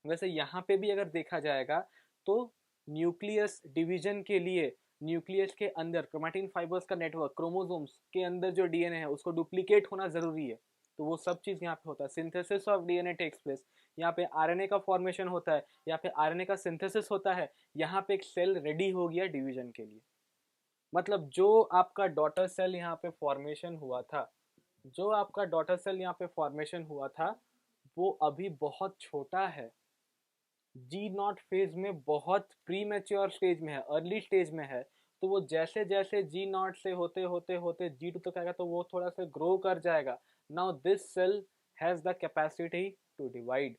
वैसे यहाँ पे भी अगर देखा जाएगा तो न्यूक्लियस डिवीजन के लिए न्यूक्लियस के अंदर क्रोमैटिन फाइबर्स का नेटवर्क, क्रोमोसोम्स के अंदर जो डीएनए है उसको डुप्लीकेट होना जरूरी है। तो वो सब चीज यहाँ पे होता है, synthesis of DNA takes place. यहाँ पे आरएनए का फॉर्मेशन होता है, यहाँ पे आरएनए का सिंथेसिस होता है, यहाँ पे एक सेल रेडी हो गया डिवीजन के लिए। मतलब जो आपका डॉटर सेल यहाँ पे फॉर्मेशन हुआ था, जो आपका डॉटर सेल यहाँ पे फॉर्मेशन हुआ था, वो अभी बहुत छोटा है, जी नॉट फेज में, बहुत प्री मैच्योर स्टेज में है, अर्ली स्टेज में है। तो वो जैसे जैसे जी नॉट से होते होते होते G2 तक आएगा तो वो थोड़ा सा ग्रो कर जाएगा। Now this cell has the capacity to divide,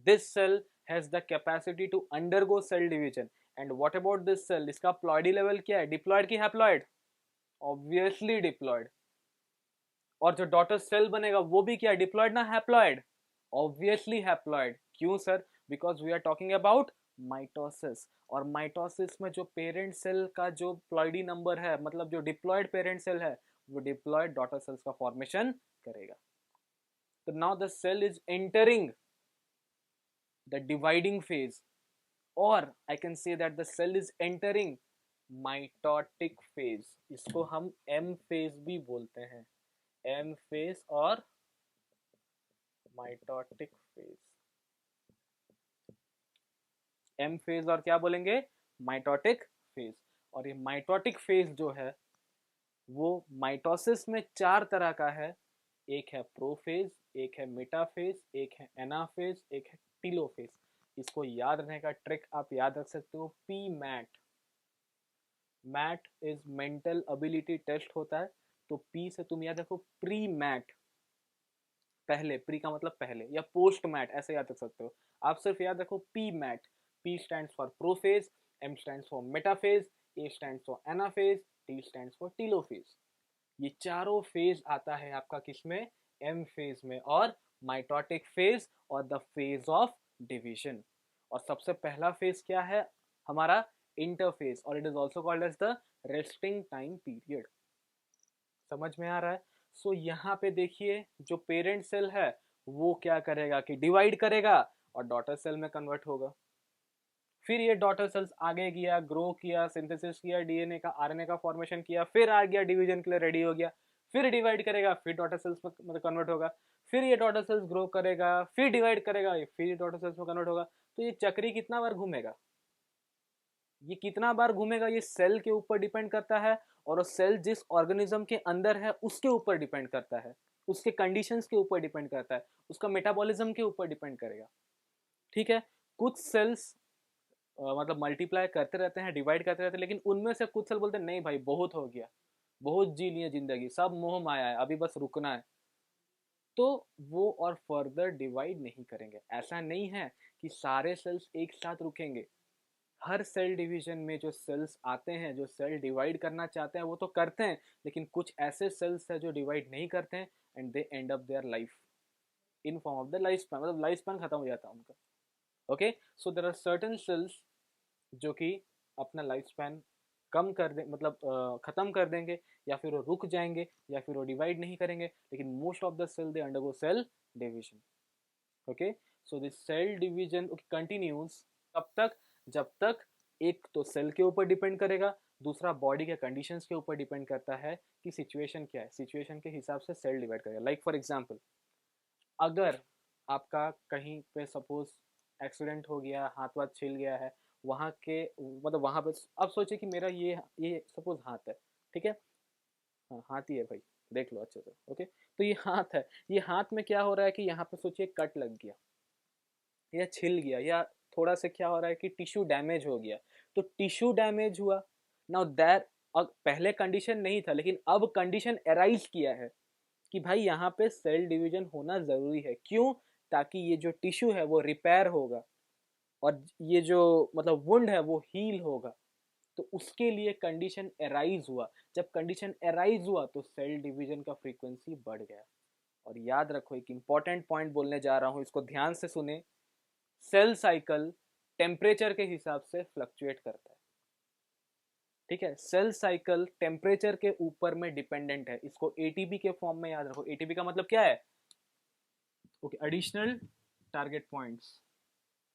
this cell has the capacity to undergo cell division. And what about this cell, इसका प्लॉइडी लेवल क्या है, डिप्लॉयड की हैप्लॉयड, ऑब्वियसली डिप्लॉयड। और जो डॉटर सेल बनेगा वो भी क्या, डिप्लॉयड ना हैप्लॉयड, ऑब्वियसली हैप्लॉयड। क्यों sir, because we are talking about mitosis, और माइटोसिस में जो पेरेंट सेल का जो प्लॉइडी नंबर है, मतलब जो डिप्लॉयड पेरेंट सेल है, वो डिप्लॉयड डॉटर सेल्स का फॉर्मेशन करेगा। तो now the cell is entering the dividing phase, और I can say that the cell is entering mitotic phase. इसको हम एम फेज भी बोलते हैं, एम फेज और माइटोटिक फेज। एम फेज और क्या बोलेंगे, माइटोटिक फेज। और ये माइटोटिक फेज जो है वो माइटोसिस में चार तरह का है। एक है प्रोफेज, एक है मेटाफेज, एक है एनाफेज, एक है टीलोफेज। इसको याद रखने का ट्रिक आप याद रख सकते हो, पी मैट। मैट इज मेंटल एबिलिटी टेस्ट होता है, तो पी से तुम याद रखो प्री मैट, पहले, प्री का मतलब पहले, या पोस्ट मैट ऐसे याद रख सकते हो। आप सिर्फ याद रखो P MAT. P stands for prophase, M stands for metaphase, A stands for anaphase, T stands for telophase. ये चारों फेज आता है आपका किसमें, एम फेज में, और माइटोटिक फेज और द फेज ऑफ डिवीजन। और सबसे पहला फेज क्या है हमारा, इंटरफेज, और it is also called as the resting time period. समझ में आ रहा है। सो यहाँ पे देखिए जो पेरेंट सेल है वो क्या करेगा कि डिवाइड करेगा और डॉटर सेल में कन्वर्ट होगा। फिर ये डॉटर सेल्स आगे गया, ग्रो किया, सिंथेसिस किया, डीएनए का, आरएनए का फॉर्मेशन किया, फिर आ गया डिवीजन के लिए रेडी हो गया, फिर डिवाइड करेगा, फिर डॉटर सेल्स में मतलब कन्वर्ट होगा, फिर ये डॉटर सेल्स ग्रो करेगा, फिर डिवाइड करेगा, फिर डॉटर सेल्स में कन्वर्ट होगा। तो ये चक्री कितना बार घूमेगा, ये कितना बार घूमेगा, ये सेल के ऊपर डिपेंड करता है, और सेल जिस ऑर्गेनिज्म के अंदर है उसके ऊपर डिपेंड करता है। उसके कंडीशंस के ऊपर डिपेंड करता है, उसका मेटाबॉलिज्म के ऊपर डिपेंड करेगा। ठीक है, कुछ सेल्स मतलब मल्टीप्लाई करते रहते हैं, डिवाइड करते रहते हैं, लेकिन उनमें से कुछ सेल बोलते हैं नहीं भाई बहुत हो गया, बहुत जी लिए जिंदगी, सब मोह माया है, अभी बस रुकना है, तो वो और फर्दर डिवाइड नहीं करेंगे। ऐसा नहीं है कि सारे सेल्स एक साथ रुकेंगे। हर सेल डिवीजन में जो सेल्स आते हैं, जो सेल डिवाइड करना चाहते हैं वो तो करते हैं, लेकिन कुछ ऐसे सेल्स हैं जो डिवाइड नहीं करते हैं and they end up their life in form of the life span, मतलब लाइफ स्पैन खत्म हो जाता है उनका। Okay, so there are certain cells जो कि अपना लाइफ स्पैन कम कर दे, मतलब खत्म कर देंगे, या फिर वो रुक जाएंगे, या फिर वो डिवाइड नहीं करेंगे, लेकिन most of the cell they undergo cell division. Okay, so this cell division continues कब तक, जब तक एक तो सेल के ऊपर डिपेंड करेगा, दूसरा बॉडी के कंडीशंस के ऊपर डिपेंड करता है कि सिचुएशन क्या है, सिचुएशन के हिसाब से सेल डिवाइड करेगा। लाइक फॉर एग्जांपल, अगर आपका कहीं पे सपोज एक्सीडेंट हो गया, हाथ वाथ छिल गया है, वहाँ के मतलब वहाँ पे अब सोचिए कि मेरा ये सपोज हाथ है, ठीक है, हाँ हाथ ही है भाई, देख लो अच्छे से। ओके, तो ये हाथ है, ये हाथ में क्या हो रहा है कि यहाँ पे सोचिए कट लग गया या छिल गया, या थोड़ा सा क्या हो रहा है कि टिश्यू डैमेज हो गया, तो टिश्यू डैमेज हुआ। नाउ दैट पहले कंडीशन नहीं था, लेकिन अब कंडीशन एराइज किया है कि भाई यहाँ पे सेल डिवीजन होना जरूरी है। क्यों? ताकि ये जो टिश्यू है वो रिपेयर होगा, और ये जो मतलब वुंड है वो हील होगा। तो उसके लिए कंडीशन एराइज हुआ, जब कंडीशन एराइज हुआ तो सेल डिवीजन का फ्रीक्वेंसी बढ़ गया। और याद रखो, एक इंपॉर्टेंट पॉइंट बोलने जा रहा हूँ, इसको ध्यान से सुने। सेल साइकिल टेम्परेचर के हिसाब से फ्लक्चुएट करता है, ठीक है, सेल साइकिल टेम्परेचर के ऊपर में डिपेंडेंट है। इसको एटीपी के फॉर्म में याद रखो। एटीपी का मतलब क्या है? Okay, additional target points.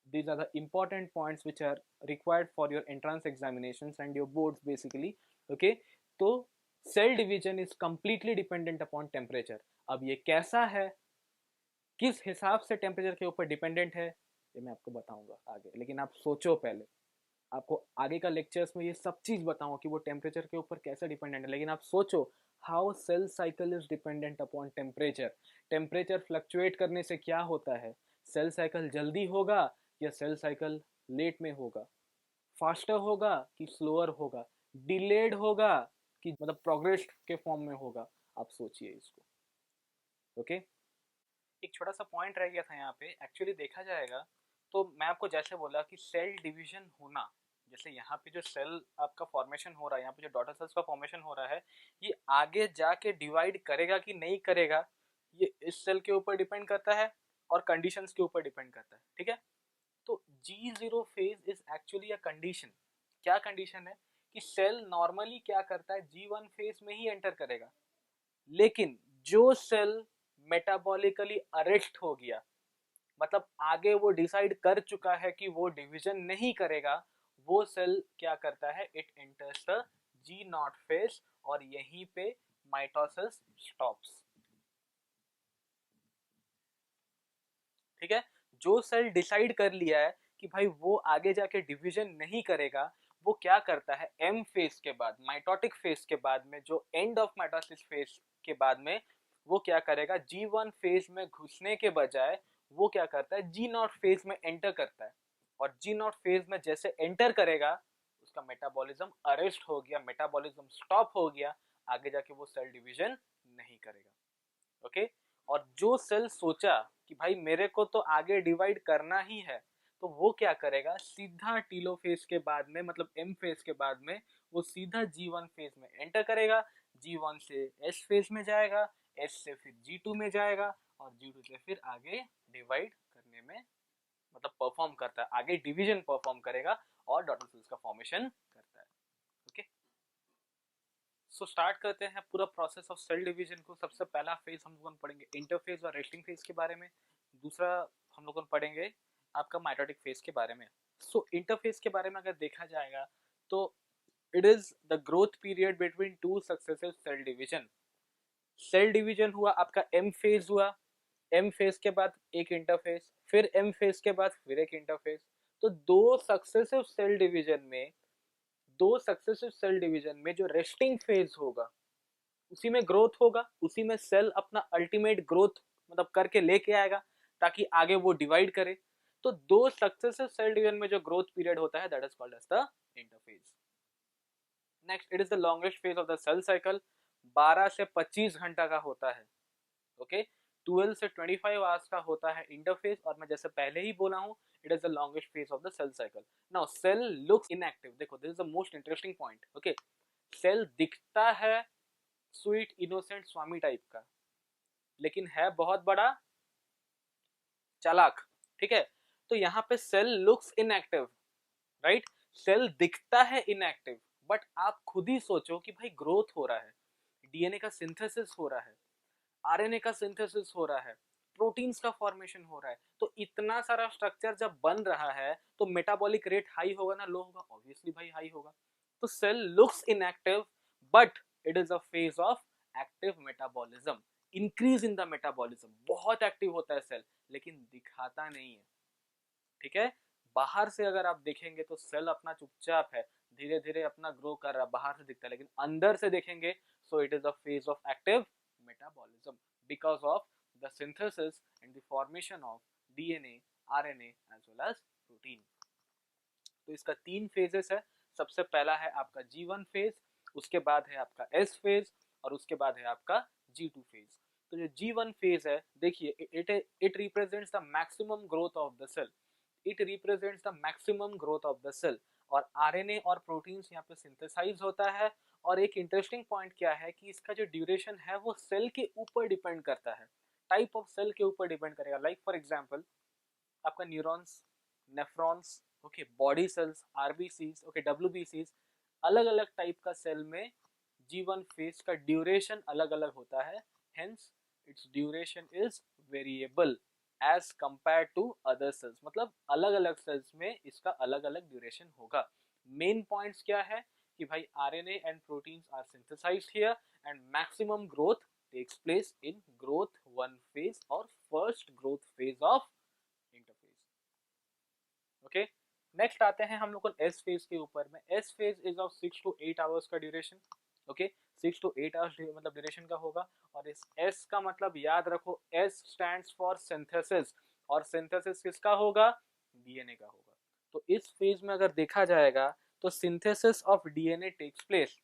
These are the important points which are required for your entrance examinations and your boards basically. Okay, तो cell division is completely dependent upon temperature. अब ये कैसा है, किस हिसाब से टेम्परेचर के ऊपर डिपेंडेंट है, ये मैं आपको बताऊंगा आगे, लेकिन आप सोचो पहले, आपको आगे का लेक्चर्स में ये सब चीज बताऊंगा कि वो टेम्परेचर के ऊपर कैसे डिपेंडेंट है, लेकिन आप सोचो how cell cycle is dependent upon temperature. Temperature fluctuate करने से क्या होता है, सेल साइकिल जल्दी होगा या सेल साइकिल लेट में होगा, फास्टर होगा कि स्लोअर होगा, डिलेड होगा कि मतलब प्रोग्रेस के फॉर्म में होगा। आप सोचिए इसको। ओके, एक छोटा सा पॉइंट रह गया था यहाँ पे। एक्चुअली देखा जाएगा तो मैं आपको जैसे बोला कि सेल डिवीजन होना, जैसे यहाँ पे जो सेल आपका फॉर्मेशन हो रहा है, यहाँ पे जो डॉटर सेल्स का फॉर्मेशन हो रहा है, ये आगे जाके डिवाइड करेगा कि नहीं करेगा, ये इस सेल के ऊपर डिपेंड करता है और कंडीशंस के ऊपर डिपेंड करता है। ठीक है, तो G0 phase is actually a condition. क्या कंडीशन है कि सेल नॉर्मली क्या करता है, G1 फेज में ही एंटर करेगा, लेकिन जो सेल मेटाबॉलिकली अरेस्ट हो गया, मतलब आगे वो डिसाइड कर चुका है कि वो डिवीजन नहीं करेगा, वो सेल क्या करता है, it enters the G0 phase, और यहीं पे माइटोसिस स्टॉप्स। ठीक है, जो सेल डिसाइड कर लिया है कि भाई वो आगे जाके डिवीजन नहीं करेगा, वो क्या करता है, एम फेज के बाद, माइटोटिक फेज के बाद में, जो एंड ऑफ माइटोसिस फेज के बाद में, वो क्या करेगा, G1 फेज में घुसने के बजाय वो क्या करता है, G0 फेज में एंटर करता है। और G0 फेज में जैसे एंटर करेगा, उसका मेटाबॉलिज्म अरेस्ट हो गया, मेटाबॉलिज्म स्टॉप हो गया, आगे जाके वो सेल डिवीजन नहीं करेगा। ओके, और जो सेल सोचा कि भाई मेरे को तो आगे डिवाइड करना ही है, तो वो क्या करेगा, सीधा टीलोफेज के बाद में, मतलब एम फेज के बाद में, वो सीधा G1 फेज में एंटर करेगा, G1 से S फेज में जाएगा, S से फिर G2 में जाएगा, और G2 से फिर आगे डिवाइड करने में मतलब परफॉर्म करता है, आगे डिवीजन परफॉर्म करेगा और डॉटर सेल्स का फॉर्मेशन करता है। ओके, सो स्टार्ट करते हैं पूरा प्रोसेस ऑफ सेल डिवीजन को। सबसे पहला फेज हम लोग पढ़ेंगे इंटरफेज और रेस्टिंग फेज के बारे में। दूसरा हम लोग पढ़ेंगे आपका माइटोटिक फेज के बारे में। सो इंटरफेज के बारे में अगर देखा जाएगा तो it is the growth period between two successive cell division. Cell division हुआ आपका एम फेज हुआ, एम फेज के बाद एक इंटरफेज, फिर एम फेज के बाद फिर एक इंटरफेज। तो दो सक्सेसिव सेल डिवीजन में जो रेस्टिंग फेज होगा, उसी में ग्रोथ होगा, उसी में सेल अपना अल्टीमेट ग्रोथ मतलब करके लेके आएगा ताकि आगे वो डिवाइड करे। तो दो सक्सेसिव सेल डिवीजन में जो ग्रोथ पीरियड होता है that is called as the interphase. Next, it is the longest phase of the cell cycle, 12 से 25 घंटा का होता है। ओके, 12 से 25 आवर्स का होता है इंटरफेज, और मैं जैसे पहले ही बोला हूं it is the longest phase of the cell cycle. Now cell looks inactive, देखो this is the most interesting point. Okay, cell दिखता है स्वीट इनोसेंट स्वामी टाइप का, लेकिन है बहुत बड़ा चालाक। ठीक है, तो यहाँ पे cell looks inactive, right, cell दिखता है इनएक्टिव, बट आप खुद ही सोचो कि भाई ग्रोथ हो रहा है, डीएनए का सिंथेसिस हो रहा है, आरएनए का सिंथेसिस हो रहा है, प्रोटीन्स का फॉर्मेशन हो रहा है, तो इतना सारा स्ट्रक्चर जब बन रहा है तो मेटाबॉलिक रेट हाई होगा ना लो होगा? ऑब्वियसली भाई हाई होगा। तो cell looks inactive but it is a phase of active metabolism, increase in the metabolism, बहुत एक्टिव होता है सेल, लेकिन दिखाता नहीं है। ठीक है, बाहर से अगर आप देखेंगे तो सेल अपना चुपचाप है, धीरे धीरे अपना ग्रो कर रहा है, बाहर से दिखता है, लेकिन अंदर से देखेंगे so it is a phase of active metabolism because of the synthesis and the formation of DNA, RNA as well as protein। तो इसका 3 फेजेस है। सबसे पहला है आपका G1 फेज, उसके बाद है आपका S फेज, और उसके बाद है आपका G2 फेज। तो जो G1 फेज है, देखिए it represents the maximum growth of the cell, it represents the maximum growth of the cell, और आरएनए और प्रोटीन्स यहाँ पे सिंथेसाइज होता है। और एक इंटरेस्टिंग पॉइंट क्या है कि इसका जो ड्यूरेशन है वो सेल के ऊपर डिपेंड करता है, टाइप ऑफ सेल के ऊपर डिपेंड करेगा। लाइक फॉर एग्जांपल आपका neurons, nephrons, okay, body cells, RBCs, okay, डब्ल्यूबीसीज, अलग अलग टाइप का सेल में G1 फेज का ड्यूरेशन अलग अलग होता है, hence its duration is variable as compare to other cells, मतलब अलग अलग सेल्स में इसका अलग अलग ड्यूरेशन होगा। मेन पॉइंट्स क्या है कि भाई RNA and proteins are synthesized here and maximum growth takes place in growth 1 phase और first growth phase of interphase. Okay, next आते हैं हम लोग को एस फेज के ऊपर में। S phase is of 6 to 8 hours का ड्यूरेशन। ओके, 6 to 8 आवर्स मतलब ड्यूरेशन का होगा, और इस एस का मतलब याद रखो, एस स्टैंड्स फॉर सिंथेसिस, और सिंथेसिस किसका होगा? डीएनए का होगा। तो इस फेज में अगर देखा जाएगा तो synthesis of DNA takes place,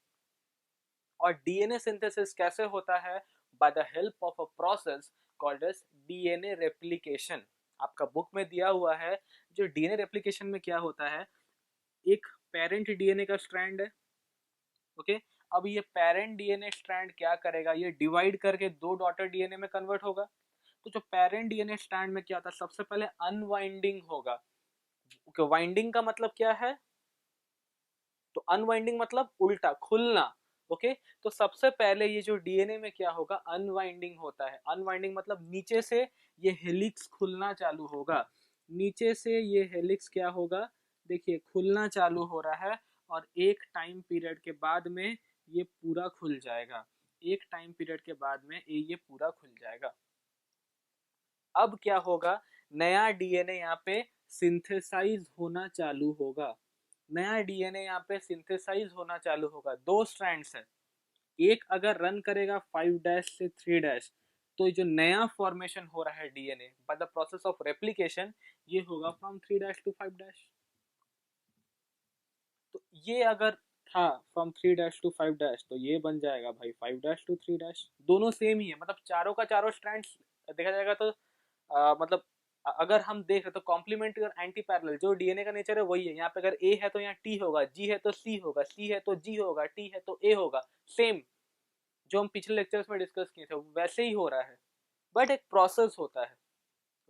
और डीएनए सिंथेसिस कैसे होता है? By the help of a process called as DNA replication. आपका बुक में दिया हुआ है, जो डीएनए रेप्लिकेशन में क्या होता है, एक पेरेंट डीएनए का स्ट्रैंड है। ओके, अब ये पेरेंट डीएनए स्ट्रैंड क्या करेगा, ये डिवाइड करके दो डॉटर डीएनए में कन्वर्ट होगा। तो जो पेरेंट डीएनए स्ट्रैंड में क्या होता है, सबसे पहले अनवाइंडिंग होगा। वाइंडिंग का मतलब क्या है? तो अनवाइंडिंग मतलब उल्टा खुलना। ओके, तो सबसे पहले ये जो डीएनए में क्या होगा, अनवाइंडिंग होता है। अनवाइंडिंग मतलब नीचे से ये हेलिक्स खुलना चालू होगा, नीचे से ये हेलिक्स क्या होगा, देखिए खुलना चालू हो रहा है, और एक टाइम पीरियड के बाद में ये पूरा खुल जाएगा, एक टाइम पीरियड के बाद में ये पूरा खुल जाएगा। अब क्या होगा, नया डीएनए यहाँ पे सिंथेसाइज होना चालू होगा, नया डीएनए यहाँ पे सिंथेसाइज होना चालू होगा। दो स्ट्रैंड्स है, एक अगर रन करेगा 5' से 3', तो जो नया फॉर्मेशन हो रहा है DNA by the process of replication, ये होगा फ्रॉम 3' टू 5'। तो ये अगर था फ्रॉम 3' टू 5', तो ये बन जाएगा भाई 5' टू 3'। दोनों सेम ही है, मतलब चारों का चारों स्ट्रैंड्स देखा जाएगा तो मतलब अगर हम देख रहे तो कॉम्प्लीमेंट्री और एंटी पैरेलल, जो डीएनए का नेचर है वही है। यहाँ पे अगर ए है तो यहाँ टी होगा, जी है तो सी होगा, सी है तो जी होगा, टी है तो ए होगा। सेम जो हम पिछले लेक्चर्स में डिस्कस किए थे वैसे ही हो रहा है, बट एक प्रोसेस होता है।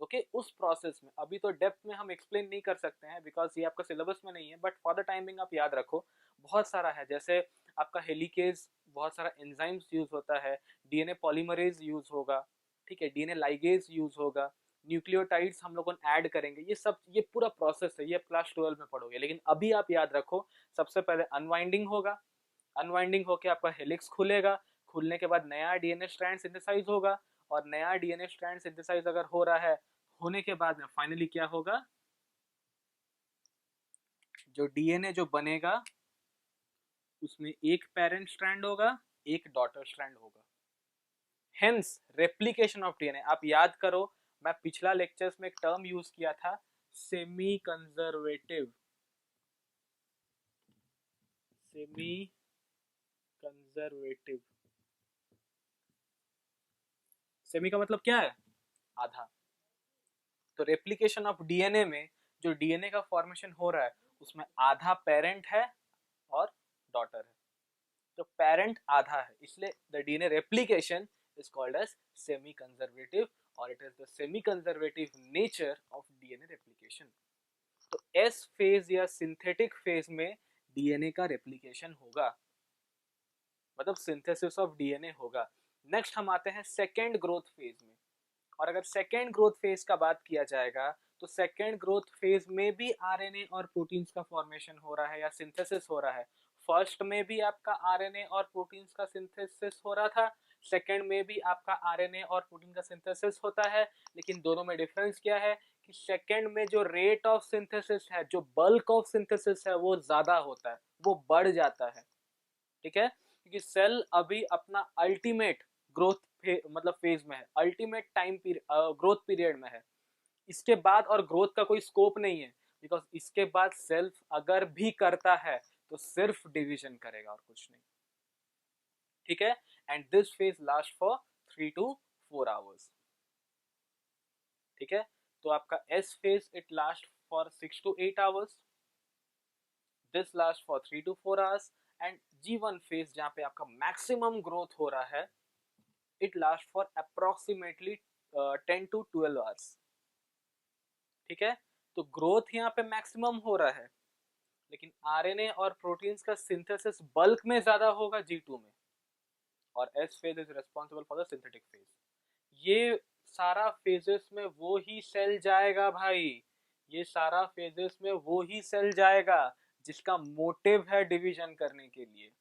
ओके, उस प्रोसेस में अभी तो डेप्थ में हम एक्सप्लेन नहीं कर सकते हैं बिकॉज ये आपका सिलेबस में नहीं है, बट फॉर द टाइमिंग आप याद रखो बहुत सारा है। जैसे आपका हेलिकेज, बहुत सारा एंजाइम्स यूज होता है, डीएनए पॉलीमरेज यूज होगा, ठीक है, डीएनए लाइगेज यूज होगा, न्यूक्लियोटाइड्स हम लोग ऐड करेंगे, ये सब ये पूरा प्रोसेस है, ये क्लास 12 में पढ़ोगे। लेकिन अभी आप याद रखो, सबसे पहले अनवाइंडिंग होगा, अनवाइंडिंग होके आपका हेलिक्स खुलेगा, खुलने के बाद नया डीएनए स्ट्रैंड सिंथेसाइज होगा, और नया डीएनए स्ट्रैंड सिंथेसाइज अगर हो रहा है, होने के बाद में फाइनली क्या होगा, जो डीएनए जो बनेगा उसमें एक पेरेंट स्ट्रैंड होगा, एक डॉटर स्ट्रैंड होगा। Hence replication of DNA. आप याद करो, मैं पिछला लेक्चर्स में एक टर्म यूज किया था, semi conservative. Semi conservative, semi का मतलब क्या है? आधा। तो रेप्लिकेशन ऑफ डीएनए में जो डीएनए का फॉर्मेशन हो रहा है उसमें आधा पेरेंट है और डॉटर है। तो पेरेंट आधा है, इसलिए the DNA replication is called as semi conservative, or it is the semi conservative nature of DNA replication. तो एस फेज या सिंथेटिक फेज में डीएनए का रेप्लिकेशन होगा, मतलब सिंथेसिस ऑफ डीएनए होगा। नेक्स्ट हम आते हैं सेकेंड ग्रोथ फेज में। और अगर सेकेंड ग्रोथ फेज का बात किया जाएगा तो सेकेंड ग्रोथ फेज में भी आरएनए और प्रोटीन्स का फॉर्मेशन हो रहा है या सिंथेसिस हो रहा है। फर्स्ट में भी आपका आरएनए और प्रोटीन्स का सिंथेसिस हो रहा था, सेकेंड में भी आपका आरएनए और प्रोटीन का सिंथेसिस होता है, लेकिन दोनों में डिफरेंस क्या है कि सेकेंड में जो रेट ऑफ सिंथेसिस है, जो बल्क ऑफ सिंथेसिस है वो ज्यादा होता है, वो बढ़ जाता है। ठीक है, क्योंकि सेल अभी अपना अल्टीमेट ग्रोथ मतलब फेज में है, अल्टीमेट टाइम ग्रोथ पीरियड में है। इसके बाद और ग्रोथ का कोई स्कोप नहीं है, बिकॉज इसके बाद सेल अगर भी करता है तो सिर्फ डिवीजन करेगा और कुछ नहीं। ठीक है, and this phase last for 3 to 4 hours. ठीक है, तो आपका S phase it last for 6 to 8 hours, this last for 3 to 4 hours, and G1 phase जहां पे आपका मैक्सिमम ग्रोथ हो रहा है, it last for approximately 10 to 12 hours. ठीक है, तो ग्रोथ यहाँ पे मैक्सिमम हो रहा है, लेकिन आरएनए और प्रोटीन्स का सिंथेसिस बल्क में ज्यादा होगा G2 में, और S phase is responsible for the synthetic phase. ये सारा फेजेस में वो ही सेल जाएगा भाई, ये सारा फेजेस में वो ही सेल जाएगा जिसका मोटिव है डिवीजन करने के लिए,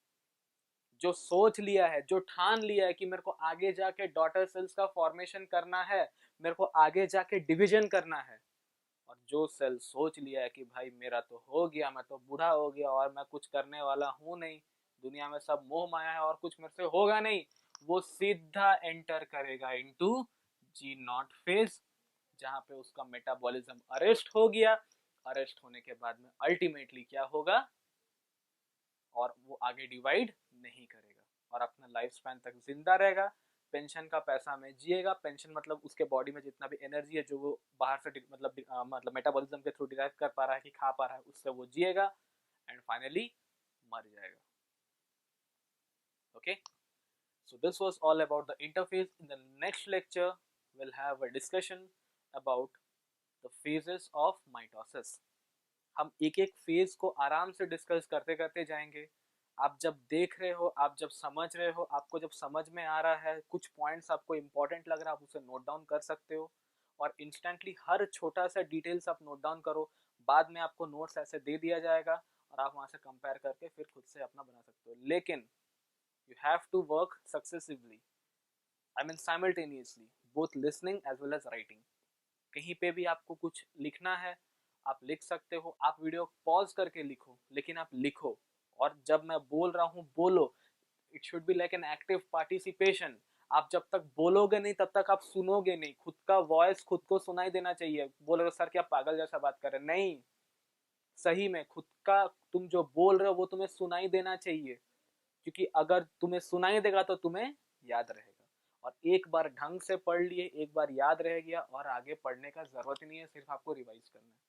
जो सोच लिया है, जो ठान लिया है कि मेरे को आगे जाके डॉटर सेल्स का फॉर्मेशन करना है, मेरे को आगे जाके डिवीजन करना है। और जो सेल सोच लिया है कि भाई मेरा तो हो गया, मैं तो बूढ़ा हो गया और मैं कुछ करने वाला हूं नहीं, दुनिया में सब मोह माया है और कुछ मेरे से होगा नहीं, वो सीधा एंटर करेगा इनटू G0 फेज, जहां पे उसका मेटाबॉलिज्म अरेस्ट हो गया। अरेस्ट होने के बाद में अल्टीमेटली क्या होगा, और वो आगे डिवाइड नहीं करेगा और अपना लाइफ स्पैन तक जिंदा रहेगा, पेंशन का पैसा में जिएगा। पेंशन मतलब उसके बॉडी में जितना भी एनर्जी है जो वो बाहर से मतलब मेटाबॉलिज्म के थ्रू डिराइव कर पा रहा है कि खा पा रहा है, उससे वो जिएगा एंड फाइनली मर जाएगा। Okay, so this was all about the interphase. In the next lecture we'll have a discussion about the phases of mitosis. हम एक एक फेज को आराम से डिस्कस करते करते जाएंगे। आप जब देख रहे हो, आप जब समझ रहे हो, आपको जब समझ में आ रहा है, कुछ पॉइंट्स आपको इंपॉर्टेंट लग रहा है, आप उसे नोट डाउन कर सकते हो और इंस्टेंटली हर छोटा सा डिटेल्स आप नोट डाउन करो। बाद में आपको नोट्स ऐसे दे दिया जाएगा और आप वहां से कंपेयर करके फिर खुद से अपना बना सकते हो। लेकिन you have to work successively, I mean simultaneously, both listening as well as writing. कहीं पे भी आपको कुछ लिखना है आप लिख सकते हो, आप वीडियो पॉज करके लिखो, लेकिन आप लिखो, और जब मैं बोल रहा हूँ बोलो। It should be like an active participation. आप जब तक बोलोगे नहीं तब तक आप सुनोगे नहीं, खुद का वॉइस खुद को सुनाई देना चाहिए। बोलोगे सर क्या पागल जैसा बात कर रहे हैं, नहीं, सही में खुद का तुम जो बोल रहे हो वो तुम्हें सुनाई देना चाहिए, क्योंकि अगर तुम्हें सुनाई देगा तो तुम्हें याद रहेगा। और एक बार ढंग से पढ़ लिए, एक बार याद रह गया और आगे पढ़ने का जरूरत ही नहीं है, सिर्फ आपको रिवाइज करना है।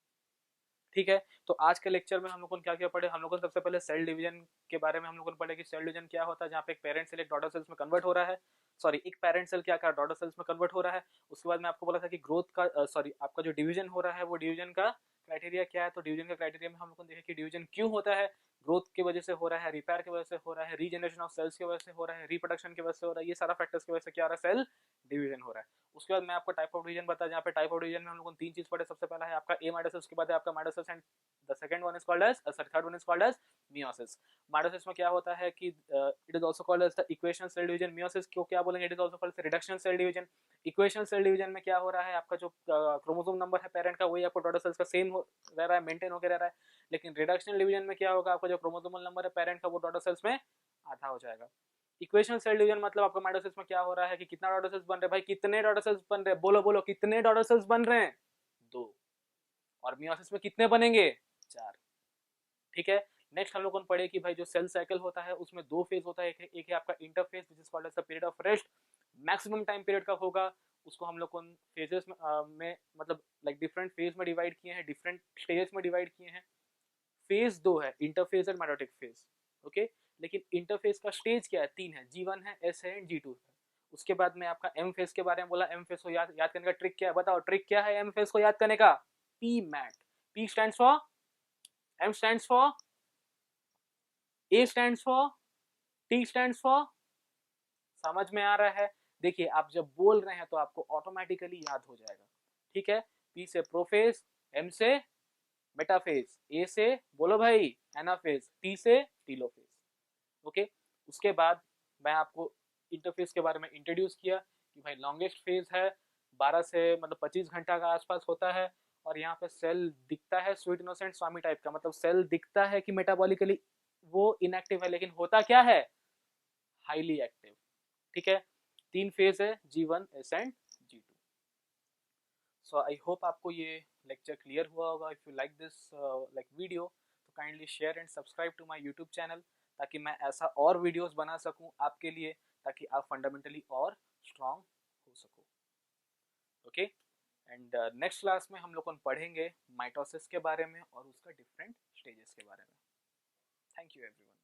ठीक है, तो आज के लेक्चर में हम लोगों ने क्या क्या पढ़े। हम लोगों ने सबसे पहले सेल डिवीजन के बारे में हम लोगों ने पढ़े कि सेल डिवीजन क्या होता है, जहाँ पे एक पेरेंट सेल एक डॉटर सेल्स में कन्वर्ट हो रहा है, सॉरी एक पेरेंट सेल क्या डॉटर सेल्स में कन्वर्ट हो रहा है। उसके बाद मैं आपको बोला था कि ग्रोथ का सॉरी आपका जो डिवीजन हो रहा है वो डिवीजन का क्राइटेरिया क्या है। तो डिवीजन का क्राइटेरिया में हम लोगों ने देखा कि डिवीजन क्यों होता है, ग्रोथ की वजह से हो रहा है, रिपेयर की वजह से हो रहा है, रीजनरेशन ऑफ सेल्स की वजह से हो रहा है, रिप्रोडक्शन की वजह से हो रहा है, ये सारा फैक्टर्स की वजह से क्या हो रहा है, सेल डिवीजन हो रहा है। उसके बाद मैं आपको टाइप ऑफ डिवीजन बता, जहाँ पे टाइप ऑफ डिवीजन में हम लोगों ने तीन चीज पढ़े। सबसे पहला है आपका ए माइटोसिस, उसके बाद है आपका mitosis, and the second one is called as third one is called as meiosis. Meiosis में क्या होता है कि it is also called as the equational cell division. Meiosis को क्या बोलेंगे, it is also called as reductional cell division. Equational cell division में क्या हो रहा है, आपका जो क्रोमोसोम नंबर है पेरेंट का वही आपको डॉटर सेल्स का सेम रह रहा है, मेंटेन होकर रह रहा है। लेकिन रिडक्शनल डिवीजन में क्या होगा, आपका जो क्रोमोसोमल नंबर है पेरेंट का वो डॉटर सेल्स में आधा हो जाएगा। इक्वेशनल सेल डिवीजन मतलब आपका माइटोसिस में क्या हो रहा है कि कितना डॉटर सेल्स बन रहे हैं भाई, कितने डॉटर सेल्स बन रहे हैं, बोलो बोलो कितने डॉटर सेल्स बन रहे हैं, 2। और मियोसिस में कितने बनेंगे, 4। ठीक है। नेक्स्ट हम लोग पढ़े कि भाई जो सेल साइकिल होता है उसमें 2 फेज होता है, एक है आपका interphase which is called as the period of rest, maximum time period कब होगा, उसको हम लोग को फेजेस में मतलब लाइक डिफरेंट फेज में डिवाइड किए हैं, डिफरेंट स्टेजेस में डिवाइड किए हैं। फेज 2 है, इंटरफेज एंड मेटोटिक फेज। ओके, लेकिन इंटरफेज का स्टेज क्या है, 3 है, G1 है, S है एंड G2 है। उसके बाद में आपका एम फेज के बारे में बोला, एम फेज को याद करने का ट्रिक क्या है, बताओ ट्रिक क्या है एम फेज को याद करने का, P MAT. P stands for, M stands for, A stands for, T stands for. समझ में आ रहा है? देखिए आप जब बोल रहे हैं तो आपको ऑटोमेटिकली याद हो जाएगा। ठीक है, पी से प्रोफेज, एम से मेटाफेज, ए से बोलो भाई एनाफेज, टी से टीलोफेज। ओके, उसके बाद मैं आपको इंटरफेस के बारे में इंट्रोड्यूस किया कि भाई लॉन्गेस्ट फेज है, 12 से मतलब 25 घंटा का आसपास होता है। और यहाँ पे सेल दिखता है स्वीट इनोसेंट स्वामी टाइप का, मतलब सेल दिखता है कि मेटाबॉलिकली वो इनएक्टिव है, लेकिन होता क्या है, हाईली एक्टिव। ठीक है, 3 फेज है, G1, S and G2। So I hope आपको ये लेक्चर क्लियर हुआ होगा। If you like this like video तो kindly share and subscribe to my YouTube channel, ताकि मैं ऐसा और वीडियोस बना सकूं आपके लिए, ताकि आप फंडामेंटली और स्ट्रांग हो सको। ओके, एंड नेक्स्ट क्लास में हम लोग पढ़ेंगे माइटोसिस के बारे में और उसका डिफरेंट स्टेजेस के बारे में। Thank you everyone.